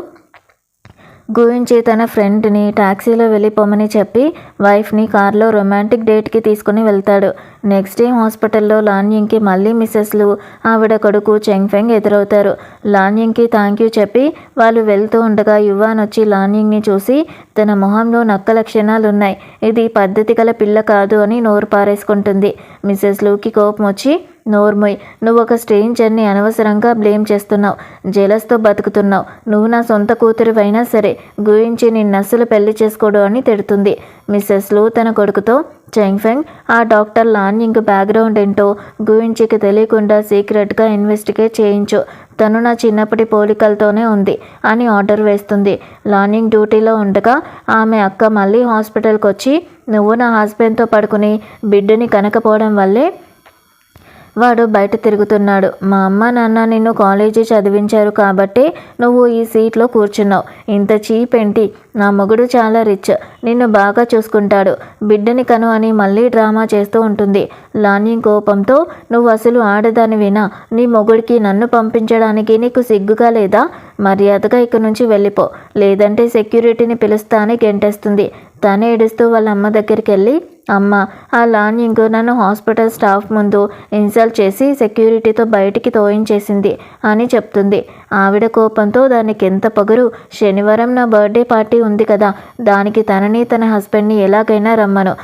గురించి తన ఫ్రెండ్ని టాక్సీలో వెళ్ళిపోమని చెప్పి వైఫ్ని కార్లో రొమాంటిక్ డేట్కి తీసుకుని వెళ్తాడు. నెక్స్ట్ డే హాస్పిటల్లో లాన్యింగ్కి మళ్ళీ మిస్సెస్లు ఆవిడ కొడుకు చెంగ్ఫెంగ్ ఎదురవుతారు. లాన్యింగ్కి థ్యాంక్ యూ చెప్పి వాళ్ళు వెళ్తూ ఉండగా యువాన్ వచ్చి లాన్యింగ్ని చూసి తన మొహంలో నక్క లక్షణాలున్నాయి, ఇది పద్ధతి గల పిల్ల కాదు అని నోరు పారేసుకుంటుంది. మిస్సెస్ లూకి కోపం వచ్చి నోర్మోయ్, నువ్వు ఒక స్ట్రేంజర్ని అనవసరంగా బ్లేమ్ చేస్తున్నావు, జెలస్తో బతుకుతున్నావు, నువ్వు నా సొంత కూతురివైనా సరే గురించి నిన్ను అస్సలు పెళ్లి చేసుకోడు అని తిడుతుంది. మిస్సెస్ లూ తన కొడుకుతో చెంగ్ఫెంగ్ ఆ డాక్టర్ లాన్యింగ్ బ్యాక్గ్రౌండ్ ఏంటో గుయించికి తెలియకుండా సీక్రెట్గా ఇన్వెస్టిగేట్ చేయించు, తను నా చిన్నప్పటి పోలికలతోనే ఉంది అని ఆర్డర్ వేస్తుంది. లాన్యింగ్ డ్యూటీలో ఉండగా ఆమె అక్క మళ్ళీ హాస్పిటల్కి వచ్చి నువ్వు నా హస్బెండ్తో పడుకుని బిడ్డని కనకపోవడం వల్లే వాడు బయట తిరుగుతున్నాడు, మా అమ్మ నాన్న నిన్ను కాలేజీ చదివించారు కాబట్టి నువ్వు ఈ సీట్లో కూర్చున్నావు, ఇంత చీప్ ఏంటి, నా మొగుడు చాలా రిచ్, నిన్ను బాగా చూసుకుంటాడు, బిడ్డని కను అని మళ్ళీ డ్రామా చేస్తూ ఉంటుంది. లాన్యింగ్ కోపంతో నువ్వు అసలు ఆడదానివేనా, నీ మొగుడికి నన్ను పంపించడానికి నీకు సిగ్గుగా లేదా, మర్యాదగా ఇక్కడి నుంచి వెళ్ళిపో లేదంటే సెక్యూరిటీని పిలుస్తా అని గెంటేస్తుంది. తనే ఏడుస్తూ వాళ్ళ అమ్మ దగ్గరికి వెళ్ళి అమ్మ ఆ లాన్యింగ్ నన్ను హాస్పిటల్ స్టాఫ్ ముందు ఇన్సల్ట్ చేసి సెక్యూరిటీతో బయటికి తోయించేసింది అని చెప్తుంది. ఆవిడ కోపంతో దానికి ఎంత పొగరు, శనివారం నా బర్త్డే పార్టీ ఉంది కదా, దానికి తనని తన హస్బెండ్ని ఎలాగైనా రమ్మను,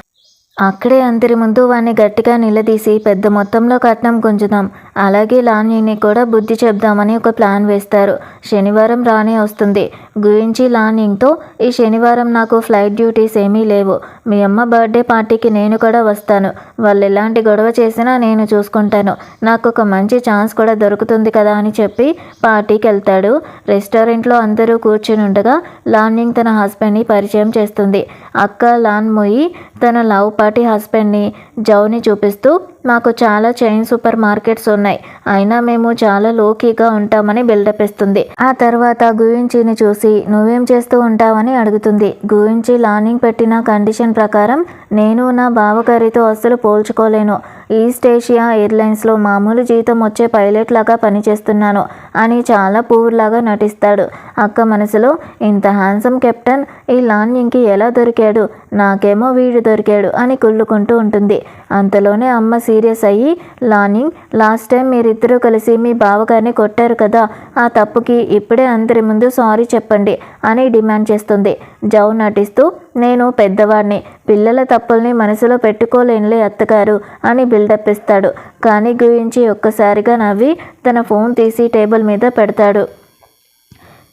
అక్కడే అందరి ముందు వాడిని గట్టిగా నిలదీసి పెద్ద మొత్తంలో కట్నం గుంజుదాం, అలాగే లాన్యింగ్ని కూడా బుద్ధి చెప్దామని ఒక ప్లాన్ వేస్తారు. శనివారం రానే వస్తుంది. గురించి లాన్యింగ్తో ఈ శనివారం నాకు ఫ్లైట్ డ్యూటీస్ ఏమీ లేవు, మీ అమ్మ బర్త్డే పార్టీకి నేను కూడా వస్తాను, వాళ్ళు ఎలాంటి గొడవ చేసినా నేను చూసుకుంటాను, నాకు ఒక మంచి ఛాన్స్ కూడా దొరుకుతుంది కదా అని చెప్పి పార్టీకి వెళ్తాడు. రెస్టారెంట్లో అందరూ కూర్చుని ఉండగా లాన్యింగ్ తన హస్బెండ్ని పరిచయం చేస్తుంది. అక్క లాన్ ముయి తన లవ్ పార్టీ హస్బెండ్ని జౌని చూపిస్తూ మాకు చాలా చైన్ సూపర్ మార్కెట్స్ ఉన్నాయి, అయినా మేము చాలా లోకీగా ఉంటామని బిల్డప్ ఇస్తుంది. ఆ తర్వాత గుయించిని చూసి నువ్వేం చేస్తూ ఉంటావని అడుగుతుంది. గుయించి లాన్యింగ్ పెట్టిన కండిషన్ ప్రకారం నేను నా బావగారితో అస్సలు పోల్చుకోలేను, ఈస్ట్ ఏషియా ఎయిర్లైన్స్లో మామూలు జీతం వచ్చే పైలట్ లాగా పనిచేస్తున్నాను అని చాలా పూర్ లాగా నటిస్తాడు. అక్క మనసులో ఇంత హ్యాండ్సమ్ కెప్టెన్ ఈ లాన్యింగ్కి ఎలా దొరికాడు, నాకేమో వీడు దొరికాడు అని కుళ్ళుకుంటూ ఉంటుంది. అంతలోనే అమ్మ సీరియస్ అయ్యి లాన్యింగ్ లాస్ట్ టైం మీరిద్దరూ కలిసి మీ బావగారిని కొట్టారు కదా, ఆ తప్పుకి ఇప్పుడే అందరి ముందు సారీ చెప్పండి అని డిమాండ్ చేస్తుంది. జౌ నటిస్తూ నేను పెద్దవాడిని, పిల్లల తప్పుల్ని మనసులో పెట్టుకోలేనులే అత్తగారు అని బిల్డప్ ఇస్తాడు. కానీ గురించి ఒక్కసారిగా నవ్వి తన ఫోన్ తీసి టేబుల్ మీద పెడతాడు.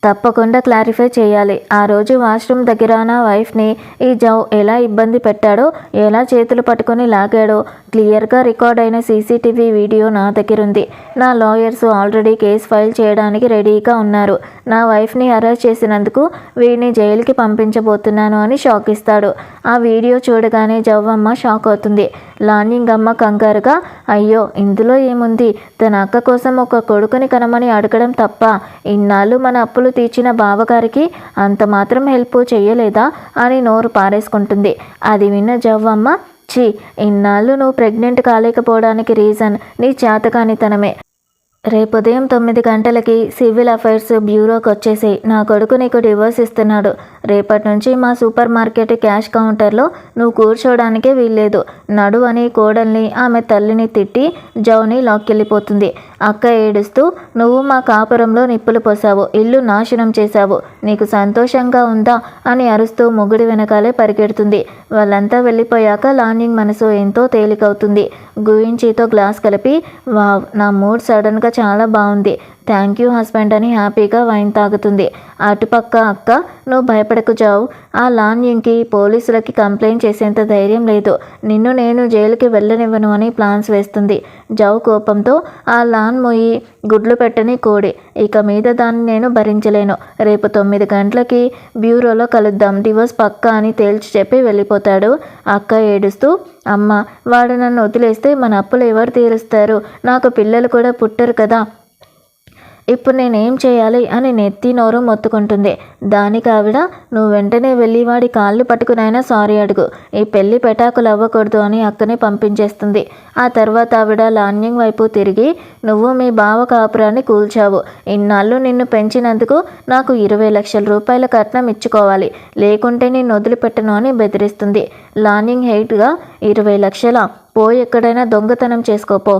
తప్పకుండా క్లారిఫై చేయాలి, ఆ రోజు వాష్రూమ్ దగ్గర నా వైఫ్ని ఈ జౌ ఎలా ఇబ్బంది పెట్టాడో, ఎలా చేతులు పట్టుకొని లాగాడో క్లియర్గా రికార్డ్ అయిన సీసీటీవీ వీడియో నా దగ్గర ఉంది. నా లాయర్స్ ఆల్రెడీ కేసు ఫైల్ చేయడానికి రెడీగా ఉన్నారు, నా వైఫ్ని అరెస్ట్ చేసినందుకు వీడిని జైలుకి పంపించబోతున్నాను అని షాక్ ఇస్తాడు. ఆ వీడియో చూడగానే జవ్వమ్మ షాక్ అవుతుంది. లాన్యింగ్ అమ్మ కంగారుగా అయ్యో ఇందులో ఏముంది, తన అక్క కోసం ఒక కొడుకుని కనమని అడగడం తప్ప ఇన్నాళ్ళు మన అప్పులు తీర్చిన బావగారికి అంత మాత్రం హెల్ప్ చేయలేదా అని నోరు పారేసుకుంటుంది. అది విన్న జవ్వమ్మ ఛీ, ఇన్నాళ్ళు నువ్వు ప్రెగ్నెంట్ కాలేకపోవడానికి రీజన్ నీ చేతకానితనమే, రేపు ఉదయం 9 గంటలకి సివిల్ అఫైర్స్ బ్యూరోకి వచ్చేసి నా కొడుకు నీకు డివోర్స్ ఇస్తున్నాడు. రేపటి నుంచి మా సూపర్ మార్కెట్ క్యాష్ కౌంటర్లో నువ్వు కూర్చోవడానికే వీల్లేదు నడు అని కోడల్ని ఆమె తల్లిని తిట్టి జౌని లాక్కెళ్ళిపోతుంది. అక్క ఏడుస్తూ నువ్వు మా కాపురంలో నిప్పులు పోసావు, ఇల్లు నాశనం చేశావు, నీకు సంతోషంగా ఉందా అని అరుస్తూ మొగుడి వెనకాలే పరిగెడుతుంది. వాళ్ళంతా వెళ్ళిపోయాక లాన్యింగ్ మనసు ఎంతో తేలికవుతుంది. గుయించితో గ్లాస్ కలిపి వావ్ నా మూడ్ సడన్గా చాలా బాగుంది, థ్యాంక్ యూ హస్బెండ్ అని హ్యాపీగా వైన్ తాగుతుంది. అటుపక్క అక్క నువ్వు భయపడకు జావు, ఆ లాన్యింగ్కి పోలీసులకి కంప్లైంట్ చేసేంత ధైర్యం లేదు, నిన్ను నేను జైలుకి వెళ్ళనివ్వను అని ప్లాన్స్ వేస్తుంది. జావు కోపంతో ఆ లాన్ మొయ్యి గుడ్లు పెట్టని కోడి, ఇక మీద దాన్ని నేను భరించలేను, రేపు 9 గంటలకి బ్యూరోలో కలుద్దాం, డివోర్స్ పక్కా అని తేల్చి చెప్పి వెళ్ళిపోతాడు. అక్క ఏడుస్తూ అమ్మ వాడు నన్ను వదిలేస్తే మన అప్పులు ఎవరు తీరుస్తారు, నాకు పిల్లలు కూడా పుట్టరు కదా, ఇప్పుడు నేనేం చేయాలి అని నెత్తి నోరు మొత్తుకుంటుంది. దానికి ఆవిడ నువ్వు వెంటనే వెళ్ళి వాడి కాళ్ళు పట్టుకునైనా సారీ అడుగు, ఈ పెళ్లి పెటాకులు అవ్వకూడదు అని అక్కని పంపించేస్తుంది. ఆ తర్వాత ఆవిడ లాన్యింగ్ వైపు తిరిగి నువ్వు మీ బావ కాపురాన్ని కూల్చావు, ఇన్నాళ్ళు నిన్ను పెంచినందుకు నాకు 20 లక్షల రూపాయల కట్నం ఇచ్చుకోవాలి, లేకుంటే నేను వదిలిపెట్టను అని బెదిరిస్తుంది. లాన్యింగ్ హెయిట్గా 20 లక్షలా, పోయి ఎక్కడైనా దొంగతనం చేసుకోపో,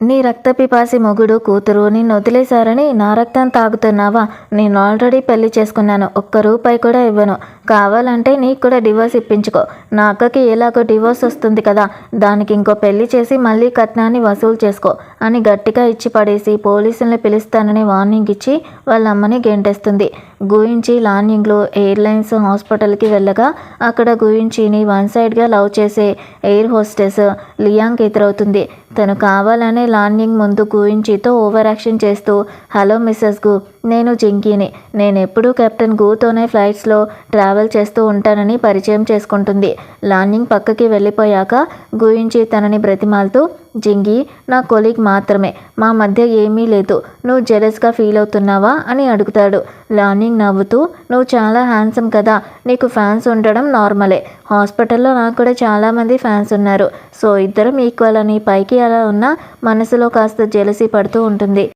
నీ రక్తపిపాసి మొగుడు కూతురు నిన్ను వదిలేశారని నా రక్తం తాగుతున్నావా, నేను ఆల్రెడీ పెళ్లి చేసుకున్నాను, ఒక్క రూపాయి కూడా ఇవ్వను, కావాలంటే నీకు కూడా డివోర్స్ ఇప్పించుకో, నా అక్కకి ఎలాగో డివోర్స్ వస్తుంది కదా, దానికి ఇంకో పెళ్లి చేసి మళ్ళీ కట్నాన్ని వసూలు చేసుకో అని గట్టిగా ఇచ్చి పడేసి పోలీసుల్ని పిలుస్తానని వార్నింగ్ ఇచ్చి వాళ్ళ అమ్మని గెంటేస్తుంది. గుయించి లాన్యింగ్లో ఎయిర్లైన్స్ హాస్పిటల్కి వెళ్ళగా అక్కడ గుయించిని వన్ సైడ్గా లవ్ చేసే ఎయిర్ హోస్టెస్ లియాంగ్ ఎదురవుతుంది. తను కావాలనే లాన్యింగ్ ముందు గుయించితో ఓవర్ యాక్షన్ చేస్తూ హలో మిస్సెస్ గు, నేను జింకీని, నేను ఎప్పుడూ కెప్టెన్ గూతోనే ఫ్లైట్స్లో ట్రావెల్ చేస్తూ ఉంటానని పరిచయం చేసుకుంటుంది. లాన్యింగ్ పక్కకి వెళ్ళిపోయాక గుయించి తనని బ్రతిమాలుతూ జింగి నా కొలీగ్ మాత్రమే, మా మధ్య ఏమీ లేదు, నువ్వు జెలస్గా ఫీల్ అవుతున్నావా అని అడుగుతాడు. లాన్యింగ్ నవ్వుతూ నువ్వు చాలా హ్యాండ్సమ్ కదా, నీకు ఫ్యాన్స్ ఉండడం నార్మలే, హాస్పిటల్లో నాకు కూడా చాలామంది ఫ్యాన్స్ ఉన్నారు, సో ఇద్దరం ఈక్వల్ అని పైకి అలా ఉన్నా మనసులో కాస్త జెలసీ పడుతూ ఉంటుంది.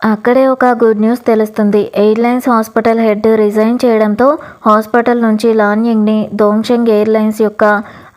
అక్కడే ఒక గుడ్ న్యూస్ తెలుస్తుంది. ఎయిర్లైన్స్ హాస్పిటల్ హెడ్ రిజైన్ చేయడంతో హాస్పిటల్ నుంచి లాన్యింగ్ని దోంగ్షెంగ్ ఎయిర్లైన్స్ యొక్క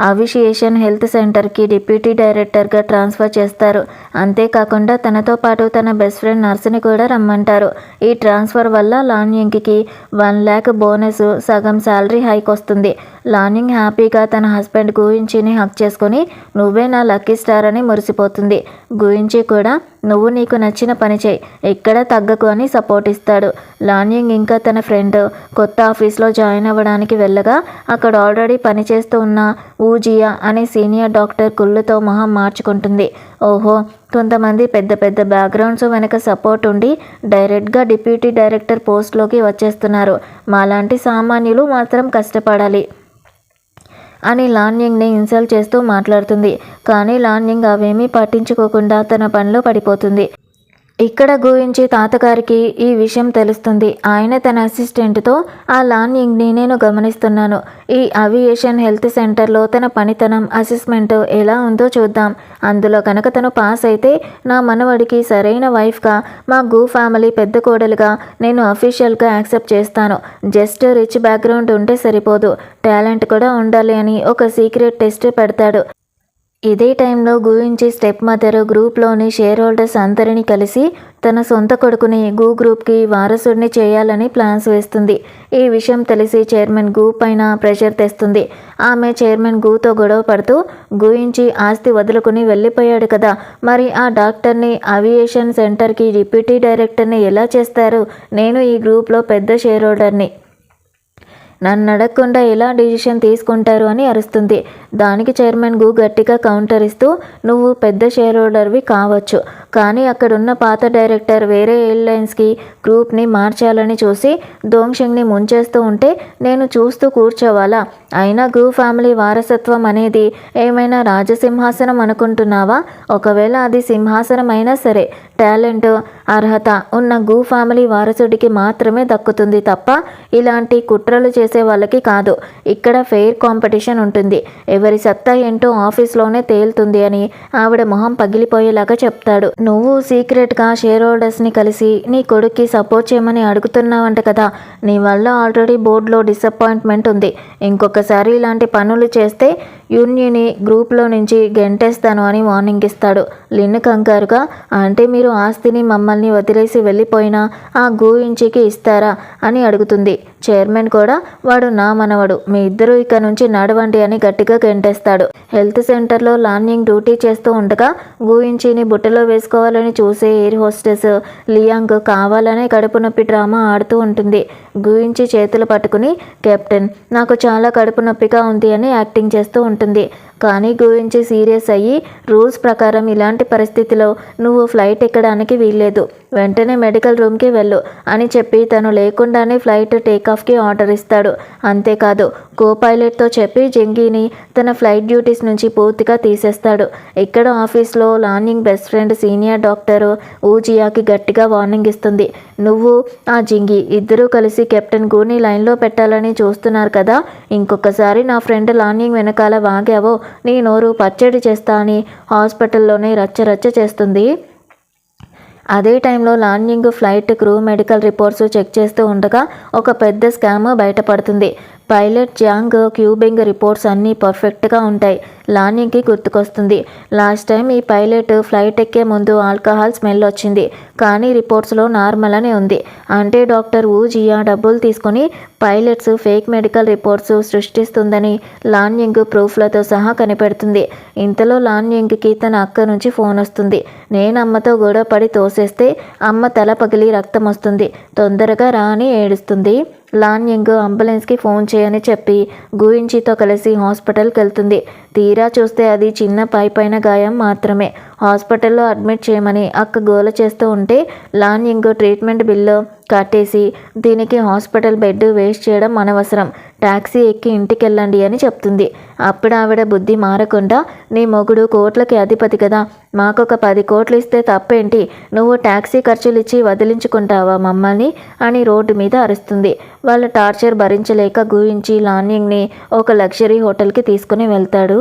అవిషియేషన్ హెల్త్ సెంటర్కి డిప్యూటీ డైరెక్టర్గా ట్రాన్స్ఫర్ చేస్తారు. అంతేకాకుండా తనతో పాటు తన బెస్ట్ ఫ్రెండ్ నర్సుని కూడా రమ్మంటారు. ఈ ట్రాన్స్ఫర్ వల్ల లాన్యింగ్కి 1 lakh బోనస్, సగం శాలరీ హైక్ వస్తుంది. లాన్యింగ్ హ్యాపీగా తన హస్బెండ్ గుయించిని హక్ చేసుకొని నువ్వే నా లక్కీ స్టార్ అని మురిసిపోతుంది. గుయించి కూడా నువ్వు నీకు నచ్చిన పని చేయి, ఎక్కడ తగ్గకు అని సపోర్ట్ ఇస్తాడు. లాన్యింగ్ ఇంకా తన ఫ్రెండ్ కొత్త ఆఫీస్లో జాయిన్ అవ్వడానికి వెళ్ళగా అక్కడ ఆల్రెడీ పనిచేస్తూ ఉన్న ఊజియా అనే సీనియర్ డాక్టర్ కుళ్ళుతో మొహం మార్చుకుంటుంది. ఓహో, కొంతమంది పెద్ద పెద్ద బ్యాక్గ్రౌండ్స్ వెనక సపోర్ట్ ఉండి డైరెక్ట్గా డిప్యూటీ డైరెక్టర్ పోస్ట్లోకి వచ్చేస్తున్నారు, మాలాంటి సామాన్యులు మాత్రం కష్టపడాలి అని లాన్యింగ్ని ఇన్సల్ట్ చేస్తూ మాట్లాడుతుంది. కానీ లాన్యింగ్ అవేమీ పట్టించుకోకుండా తన పనిలో పడిపోతుంది. ఇక్కడ గురించి తాతగారికి ఈ విషయం తెలుస్తుంది. ఆయన తన అసిస్టెంట్తో ఆ లాన్యింగ్ని నేను గమనిస్తున్నాను, ఈ అవియేషన్ హెల్త్ సెంటర్లో తన పనితనం అసెస్మెంట్ ఎలా ఉందో చూద్దాం, అందులో కనుక తను పాస్ అయితే నా మనవడికి సరైన వైఫ్గా మా గు ఫ్యామిలీ పెద్ద కోడలుగా నేను అఫీషియల్గా యాక్సెప్ట్ చేస్తాను. జస్ట్ రిచ్ బ్యాక్గ్రౌండ్ ఉంటే సరిపోదు, టాలెంట్ కూడా ఉండాలి అని ఒక సీక్రెట్ టెస్ట్ పెడతాడు. ఇదే టైంలో గురించి స్టెప్ మదర్ గ్రూప్లోని షేర్ హోల్డర్స్ అందరినీ కలిసి తన సొంత కొడుకుని గు గ్రూప్కి వారసుడిని చేయాలని ప్లాన్స్ వేస్తుంది. ఈ విషయం తెలిసి చైర్మన్ గు పైన ప్రెషర్ తెస్తుంది. ఆమె చైర్మన్ గుతో గొడవ పడుతూ గురించి ఆస్తి వదులుకుని వెళ్ళిపోయాడు కదా, మరి ఆ డాక్టర్ని అవియేషన్ సెంటర్కి డిప్యూటీ డైరెక్టర్ని ఎలా చేస్తారు, నేను ఈ గ్రూప్లో పెద్ద షేర్ హోల్డర్ని, నన్ను అడగకుండా ఎలా డిసిషన్ తీసుకుంటారు అని అరుస్తుంది. దానికి చైర్మన్ గు గట్టిగా కౌంటర్ ఇస్తూ నువ్వు పెద్ద షేర్ హోల్డర్వి కావచ్చు, కానీ అక్కడున్న పాత డైరెక్టర్ వేరే ఎయిర్లైన్స్కి గ్రూప్ని మార్చాలని చూసి దోంగ్షెంగ్ని ముంచేస్తూ ఉంటే నేను చూస్తూ కూర్చోవాలా, అయినా గు ఫ్యామిలీ వారసత్వం అనేది ఏమైనా రాజసింహాసనం అనుకుంటున్నావా, ఒకవేళ అది సింహాసనం అయినా సరే టాలెంట్ అర్హత ఉన్న గు ఫ్యామిలీ వారసుడికి మాత్రమే దక్కుతుంది తప్ప ఇలాంటి కుట్రలు చేసే వాళ్ళకి కాదు. ఇక్కడ ఫెయిర్ కాంపిటీషన్ ఉంటుంది, ఎవరి సత్తా ఏంటో ఆఫీస్లోనే తేలుతుంది అని ఆవిడ మొహం పగిలిపోయేలాగా చెప్తాడు. నువ్వు సీక్రెట్గా షేర్ హోల్డర్స్ని కలిసి నీ కొడుక్కి సపోర్ట్ చేయమని అడుగుతున్నావంట కదా. నీ వల్ల ఆల్రెడీ బోర్డులో డిసప్పాయింట్మెంట్ ఉంది. ఇంకొకసారి ఇలాంటి పనులు చేస్తే యూనియన్ని గ్రూప్లో నుంచి గెంటేస్తాను అని వార్నింగ్ ఇస్తాడు. లిన్ కంగారుగా, అంటే మీరు ఆస్తిని మమ్మల్ని వదిలేసి వెళ్ళిపోయినా ఆ గూయించికి ఇస్తారా అని అడుగుతుంది. చైర్మన్ కూడా, వాడు నా మనవడు, మీ ఇద్దరూ ఇక నుంచి నడవండి అని గట్టిగా గెంటేస్తాడు. హెల్త్ సెంటర్లో లాన్యింగ్ డ్యూటీ చేస్తూ ఉండగా గూయించిని బుట్టలో వేసుకోవాలని చూసే ఎయిర్ హోస్టెస్ లియాంగ్ కావాలనే కడుపు నొప్పి డ్రామా ఆడుతూ ఉంటుంది. గూయించి చేతులు పట్టుకుని, కెప్టెన్ నాకు చాలా కడుపు నొప్పిగా ఉంది అని యాక్టింగ్ చేస్తూ ఉంటుంది. కానీ గురించి సీరియస్ అయ్యి, రూల్స్ ప్రకారం ఇలాంటి పరిస్థితిలో నువ్వు ఫ్లైట్ ఎక్కడానికి వీల్లేదు, వెంటనే మెడికల్ రూమ్కి వెళ్ళు అని చెప్పి తను లేకుండానే ఫ్లైట్ టేకాఫ్కి ఆర్డర్ ఇస్తాడు. అంతేకాదు, కో పైలట్తో చెప్పి జంగీని తన ఫ్లైట్ డ్యూటీస్ నుంచి పూర్తిగా తీసేస్తాడు. ఇక్కడ ఆఫీస్లో లాన్యింగ్ బెస్ట్ ఫ్రెండ్ సీనియర్ డాక్టర్ ఊజియాకి గట్టిగా వార్నింగ్ ఇస్తుంది. నువ్వు ఆ జింగి ఇద్దరూ కలిసి కెప్టెన్ గూని లైన్లో పెట్టాలని చూస్తున్నారు కదా. ఇంకొకసారి నా ఫ్రెండ్ లాన్యింగ్ వెనకాల వాగావో నీ నోరు పచ్చడి చేస్తా అని హాస్పిటల్లోనే రచ్చరచ్చ చేస్తుంది. అదే టైంలో Lanying flight crew medical reports check చేస్తూ ఉండగా ఒక పెద్ద స్కామ్ బయటపడుతుంది. పైలట్ జాంగ్ క్యూబింగ్ రిపోర్ట్స్ అన్నీ పర్ఫెక్ట్గా ఉంటాయి. లాన్యింగ్కి గుర్తుకొస్తుంది, లాస్ట్ టైం ఈ పైలట్ ఫ్లైట్ ఎక్కే ముందు ఆల్కహాల్ స్మెల్ వచ్చింది, కానీ రిపోర్ట్స్లో నార్మల్ అని ఉంది. అంటే డాక్టర్ జియా డబ్బులు తీసుకొని పైలట్స్ ఫేక్ మెడికల్ రిపోర్ట్స్ సృష్టిస్తుందని లాన్యింగ్ ప్రూఫ్లతో సహా కనిపెడుతుంది. ఇంతలో లాన్యింగ్కి తన అక్క నుంచి ఫోన్ వస్తుంది. నేను అమ్మతో గొడవ పడి తోసేస్తే అమ్మ తల పగిలి రక్తం వస్తుంది, తొందరగా రా అని ఏడుస్తుంది. లాన్యింగ్ అంబులెన్స్కి ఫోన్ చేయని చెప్పి గూయించితో కలిసి హాస్పిటల్కి వెళ్తుంది. తీరా చూస్తే అది చిన్న పైన గాయం మాత్రమే. హాస్పిటల్లో అడ్మిట్ చేయమని అక్క గోల చేస్తూ ఉంటే లాన్యింగ్ ట్రీట్మెంట్ బిల్లు కట్టేసి, దీనికి హాస్పిటల్ బెడ్ వేస్ట్ చేయడం అనవసరం, ట్యాక్సీ ఎక్కి ఇంటికి వెళ్ళండి అని చెప్తుంది. అప్పుడు ఆవిడ బుద్ధి మారకుండా, నీ మొగుడు కోట్లకి అధిపతి కదా, మాకొక 10 కోట్లు ఇస్తే తప్పేంటి, నువ్వు ట్యాక్సీ ఖర్చులు ఇచ్చి వదిలించుకుంటావా మమ్మల్ని అని రోడ్డు మీద అరుస్తుంది. వాళ్ళ టార్చర్ భరించలేక గూయించి లాన్యింగ్ని ఒక లగ్జరీ హోటల్కి తీసుకుని వెళ్తాడు.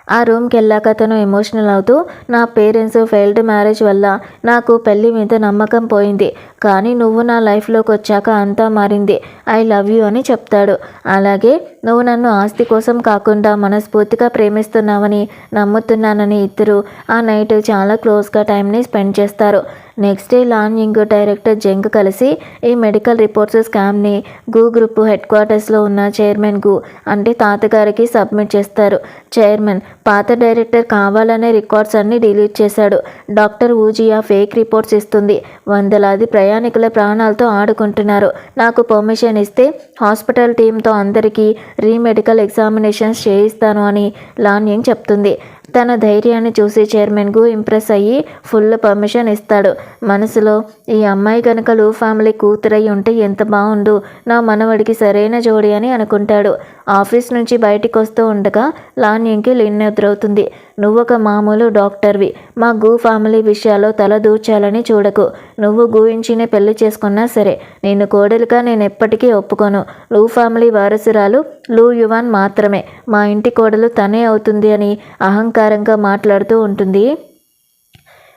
ఆ రూమ్కి వెళ్ళాక తను ఎమోషనల్ అవుతూ, నా పేరెంట్స్ ఫెయిల్డ్ మ్యారేజ్ వల్ల నాకు పెళ్ళి మీద నమ్మకం పోయింది, కానీ నువ్వు నా లైఫ్లోకి వచ్చాక అంతా మారింది, ఐ లవ్ యూ అని చెప్తాడు. అలాగే నువ్వు నన్ను ఆస్తి కోసం కాకుండా మనస్ఫూర్తిగా ప్రేమిస్తున్నావని నమ్ముతున్నానని ఇద్దరు ఆ నైట్ చాలా క్లోజ్గా టైంని స్పెండ్ చేస్తారు. నెక్స్ట్ డే లాన్యింగ్ డైరెక్టర్ జంగ్ కలిసి ఈ మెడికల్ రిపోర్ట్స్ స్కామ్ని గు గ్రూప్ హెడ్ క్వార్టర్స్లో ఉన్న చైర్మన్ గు అంటే తాతగారికి సబ్మిట్ చేస్తారు. చైర్మన్, పాత డైరెక్టర్ కావాలనే రికార్డ్స్ అన్ని డిలీట్ చేశాడు. డాక్టర్ ఊజియా ఫేక్ రిపోర్ట్స్ ఇస్తుంది. వందలాది ప్రయాణికుల ప్రాణాలతో ఆడుకుంటున్నారు. నాకు పర్మిషన్ ఇస్తే హాస్పిటల్ టీంతో అందరికీ రీమెడికల్ ఎగ్జామినేషన్స్ చేయిస్తాను అని లాన్యింగ్ చెప్తుంది. తన ధైర్యాన్ని చూసి చైర్మన్ గు ఇంప్రెస్ అయ్యి ఫుల్ పర్మిషన్ ఇస్తాడు. మనసులో, ఈ అమ్మాయి కనుక లూ ఫ్యామిలీ కూతురై ఉంటే ఎంత బాగుండు, నా మనవడికి సరైన జోడి అని అనుకుంటాడు. ఆఫీస్ నుంచి బయటికి వస్తూ ఉండగా లాన్యింగ్కి లిన్ ఎదురవుతుంది. నువ్వొక మామూలు డాక్టర్వి, మా గు ఫ్యామిలీ విషయాల్లో తల దూర్చాలని చూడకు. నువ్వు గూయించినే పెళ్లి చేసుకున్నా సరే నిన్ను కోడలిగా నేను ఎప్పటికీ ఒప్పుకోను. లూ ఫ్యామిలీ వారసురాలు లూ యువాన్ మాత్రమే, మా ఇంటి కోడలు తనే అవుతుంది అని అహంకారంగా మాట్లాడుతూ ఉంటుంది.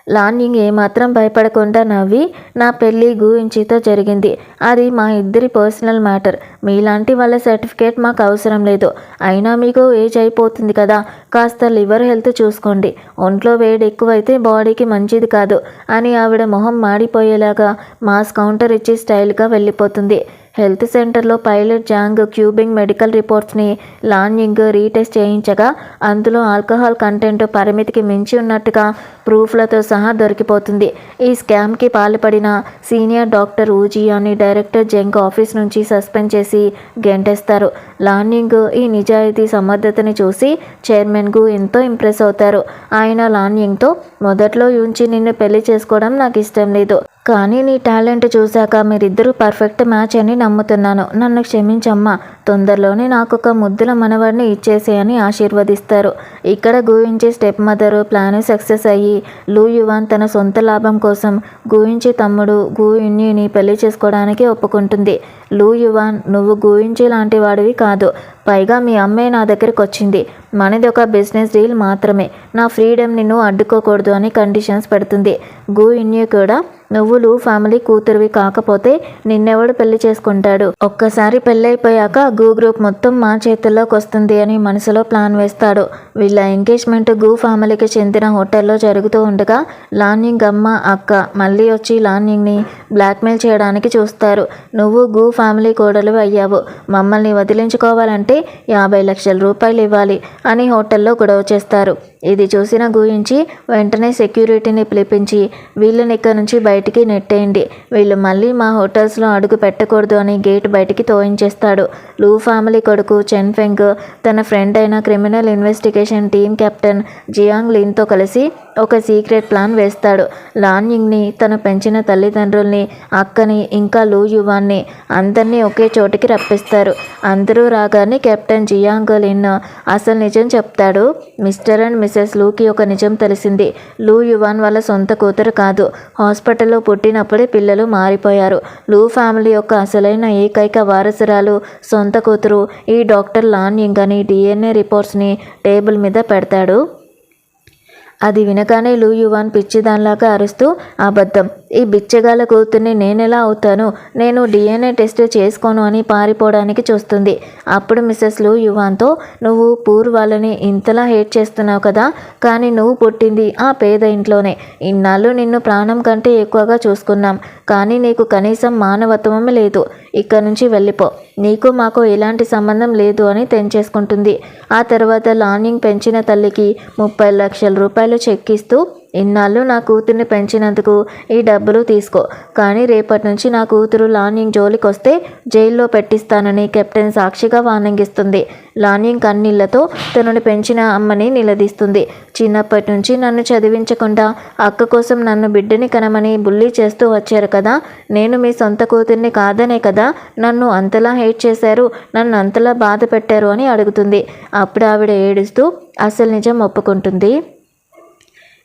లాన్యింగ్ ఏమాత్రం భయపడకుండా నవ్వి, నా పెళ్ళి గూయించితో జరిగింది, అది మా ఇద్దరి పర్సనల్ మ్యాటర్, మీలాంటి వాళ్ళ సర్టిఫికేట్ మాకు అవసరం లేదు, అయినా మీకు ఏజ్ అయిపోతుంది కదా, కాస్త లివర్ హెల్త్ చూసుకోండి, ఒంట్లో వేడి ఎక్కువైతే బాడీకి మంచిది కాదు అని ఆవిడ మొహం మాడిపోయేలాగా మాస్ కౌంటర్ ఇచ్చి స్టైల్గా వెళ్ళిపోతుంది. హెల్త్ సెంటర్లో పైలట్ జాంగ్ క్యూబింగ్ మెడికల్ రిపోర్ట్స్ని లాన్యింగ్ రీటెస్ట్ చేయించగా అందులో ఆల్కహాల్ కంటెంట్ పరిమితికి మించి ఉన్నట్టుగా ప్రూఫ్లతో సహా దొరికిపోతుంది. ఈ స్కామ్కి పాల్పడిన సీనియర్ డాక్టర్ ఊజియాని డైరెక్టర్ జంగ్ ఆఫీస్ నుంచి సస్పెండ్ చేసి గెంటేస్తారు. లాన్యింగ్ ఈ నిజాయితీ సమర్థతని చూసి చైర్మన్ గు ఎంతో ఇంప్రెస్ అవుతారు. ఆయన లాన్యింగ్తో, మొదట్లో యూంచి నిన్ను పెళ్లి చేసుకోవడం నాకు ఇష్టం లేదు, కానీ నీ టాలెంట్ చూశాక మీరిద్దరూ పర్ఫెక్ట్ మ్యాచ్ అని నమ్ముతున్నాను, నన్ను క్షమించమ్మా, తొందరలోనే నాకొక ముద్దుల మనవడిని ఇచ్చేసేయని ఆశీర్వదిస్తారు. ఇక్కడ గురించి స్టెప్ మదర్ ప్లాన్ సక్సెస్ అయ్యి లూ యువాన్ తన సొంత లాభం కోసం గురించి తమ్ముడు గు ఇన్యూని పెళ్లి చేసుకోవడానికి ఒప్పుకుంటుంది. లూ యువాన్, నువ్వు గురించి లాంటి వాడివి కాదు. పైగా మీ అమ్మే నా దగ్గరికి వచ్చింది. మనది ఒక బిజినెస్ డీల్ మాత్రమే. నా ఫ్రీడమ్ నిన్ను అడ్డుకోకూడదు అని కండిషన్స్ పెడుతుంది. గు ఇన్యూ కూడా, నువ్వు లూ ఫ్యామిలీ కూతురువి కాకపోతే నిన్నెవడు పెళ్లి చేసుకుంటాడు? ఒక్కసారి పెళ్ళైపోయాక గు గ్రూప్ మొత్తం మా చేతుల్లోకి వస్తుంది అని మనసులో ప్లాన్ వేస్తాడు. వీళ్ళ ఎంగేజ్మెంట్ గు ఫ్యామిలీకి చెందిన హోటల్లో జరుగుతూ ఉండగా లాన్యింగ్ అమ్మ అక్క మళ్ళీ వచ్చి లాన్యింగ్ని బ్లాక్మెయిల్ చేయడానికి చూస్తారు. నువ్వు గు ఫ్యామిలీ కోడలు అయ్యావు, మమ్మల్ని వదిలించుకోవాలంటే 50 లక్షల రూపాయలు ఇవ్వాలి అని హోటల్లో గొడవ చేస్తారు. ఇది చూసిన గురించి వెంటనే సెక్యూరిటీని పిలిపించి వీళ్ళని ఇక్కడ నుంచి బయటికి నెట్టేయండి, వీళ్ళు మళ్ళీ మా హోటల్స్లో అడుగు పెట్టకూడదు అని గేట్ బయటికి తోయించేస్తాడు. లూ ఫ్యామిలీ కొడుకు చెన్ ఫెంగ్ తన ఫ్రెండ్ అయిన criminal investigation team captain Jiang లిన్తో కలిసి ఒక సీక్రెట్ ప్లాన్ వేస్తాడు. లాన్యింగ్ని, తను పెంచిన తల్లిదండ్రుల్ని, అక్కని, ఇంకా లూ యువాన్ని అందరినీ ఒకే చోటికి రప్పిస్తారు. అందరూ రాగానే కెప్టెన్ జియాంగ్ లిన్ అసలు నిజం చెప్తాడు. మిస్టర్ అండ్ మిసెస్ లూకి ఒక నిజం తెలిసింది. లూ యువాన్ వాళ్ళ సొంత కూతురు కాదు. హాస్పిటల్లో పుట్టినప్పుడే పిల్లలు మారిపోయారు. లూ ఫ్యామిలీ యొక్క అసలైన ఏకైక వారసురాలు సొంత కూతురు ఈ డాక్టర్ లాన్యింగ్ అని DNA రిపోర్ట్స్ని టేబుల్ మీద పెడతాడు. అది వినగానే లూ యువాన్ పిచ్చిదానిలాగా అరుస్తూ, అబద్ధం, ఈ బిచ్చగాల కూతుర్ని నేనెలా అవుతాను, నేను DNA టెస్ట్ చేసుకోను అని పారిపోవడానికి చూస్తుంది. అప్పుడు మిసెస్ లూ యువాన్తో, నువ్వు పూర్ వాళ్ళని ఇంతలా హేట్ చేస్తున్నావు కదా, కానీ నువ్వు పుట్టింది ఆ పేద ఇంట్లోనే. ఇన్నాళ్ళు నిన్ను ప్రాణం కంటే ఎక్కువగా చూసుకున్నాం, కానీ నీకు కనీసం మానవత్వమే లేదు. ఇక్కడ నుంచి వెళ్ళిపో, నీకు మాకు ఎలాంటి సంబంధం లేదు అని తెంచేసుకుంటుంది. ఆ తర్వాత లాన్యింగ్ పెంచిన తల్లికి 30 లక్షల రూపాయలు చెక్కిస్తూ, ఇన్నాళ్ళు నా కూతుర్ని పెంచినందుకు ఈ డబ్బులు తీసుకో, కానీ రేపటి నుంచి నా కూతురు లాన్యింగ్ జోలికి వస్తే జైల్లో పెట్టిస్తానని కెప్టెన్ సాక్షిగా వార్నింగ్ ఇస్తుంది. లాన్యింగ్ కన్నీళ్లతో తనని పెంచిన అమ్మని నిలదీస్తుంది. చిన్నప్పటి నుంచి నన్ను చదివించకుండా అక్క కోసం నన్ను బిడ్డని కనమని బుల్లీ చేస్తూ వచ్చారు కదా, నేను మీ సొంత కూతుర్ని కాదనే కదా నన్ను అంతలా హేట్ చేశారు, నన్ను అంతలా బాధ పెట్టారు అని అడుగుతుంది. అప్పుడు ఆవిడ ఏడుస్తూ అసలు నిజం ఒప్పుకుంటుంది.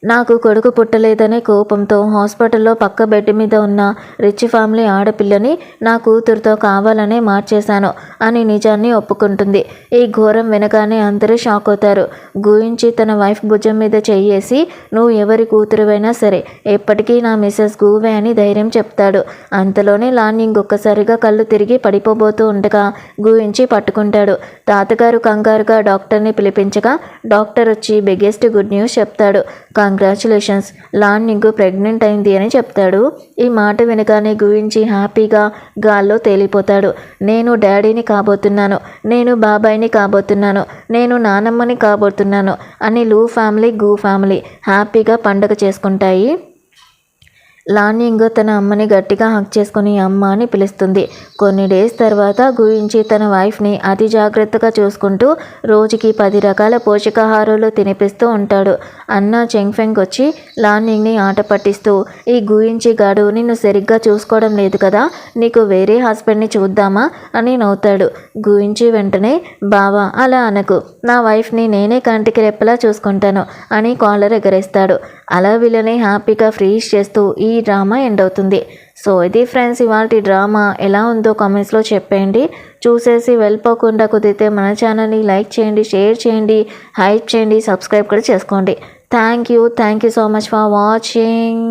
నాకు కొడుకు పుట్టలేదనే కోపంతో హాస్పిటల్లో పక్క బెడ్ మీద ఉన్న రిచ్ ఫ్యామిలీ ఆడపిల్లని నా కూతురుతో కావాలనే మార్చేశాను అని నిజాన్ని ఒప్పుకుంటుంది. ఈ ఘోరం వినగానే అందరూ షాక్ అవుతారు. గురించి తన వైఫ్ భుజం మీద చెయ్యేసి, నువ్వు ఎవరి కూతురువైనా సరే ఎప్పటికీ నా మిసెస్ గూవే అని ధైర్యం చెప్తాడు. అంతలోనే లాన్యింగ్ ఒక్కసారిగా కళ్ళు తిరిగి పడిపోబోతూ ఉండగా గురించి పట్టుకుంటాడు. తాతగారు కంగారుగా డాక్టర్ని పిలిపించగా డాక్టర్ వచ్చి బిగ్గెస్ట్ గుడ్ న్యూస్ చెప్తాడు. కంగ్రాచులేషన్స్, లాన్యింగ్ ప్రెగ్నెంట్ అయింది అని చెప్తాడు. ఈ మాట వినగానే గురించి హ్యాపీగా గాల్లో తేలిపోతాడు. నేను డాడీని కాబోతున్నాను, నేను బాబాయ్ని కాబోతున్నాను, నేను నానమ్మని కాబోతున్నాను అని లూ ఫ్యామిలీ గు ఫ్యామిలీ హ్యాపీగా పండగ చేసుకుంటాయి. లాన్యింగ్ తన అమ్మని గట్టిగా హక్ చేసుకుని అమ్మ అని పిలుస్తుంది. కొన్ని డేస్ తర్వాత గురించి తన వైఫ్ని అతి జాగ్రత్తగా చూసుకుంటూ రోజుకి 10 రకాల పోషకాహారాలు తినిపిస్తూ ఉంటాడు. అన్న చెంగ్ఫెంగ్ వచ్చి లాన్యింగ్ని ఆట పట్టిస్తూ, ఈ గురించి గాడు నిన్ను సరిగ్గా చూసుకోవడం లేదు కదా, నీకు వేరే హస్బెండ్ని చూద్దామా అని నవ్వుతాడు. గురించి వెంటనే, బావా అలా అనకు, నా వైఫ్ని నేనే కంటికి రెప్పలా చూసుకుంటాను అని కాలర్ ఎగరేస్తాడు. అలా వీళ్ళని హ్యాపీగా ఫ్రీజ్ చేస్తూ ఈ డ్రామా ఎండ్ అవుతుంది. సో ఇది ఫ్రెండ్స్ ఇవాల్టి డ్రామా. ఎలా ఉందో కామెంట్స్లో చెప్పండి. చూసేసి వెళ్ళిపోకుండా కుదిరితే మన ఛానల్ని లైక్ చేయండి, షేర్ చేయండి, హైప్ చేయండి, సబ్స్క్రైబ్ కూడా చేసుకోండి. Thank you so much for watching.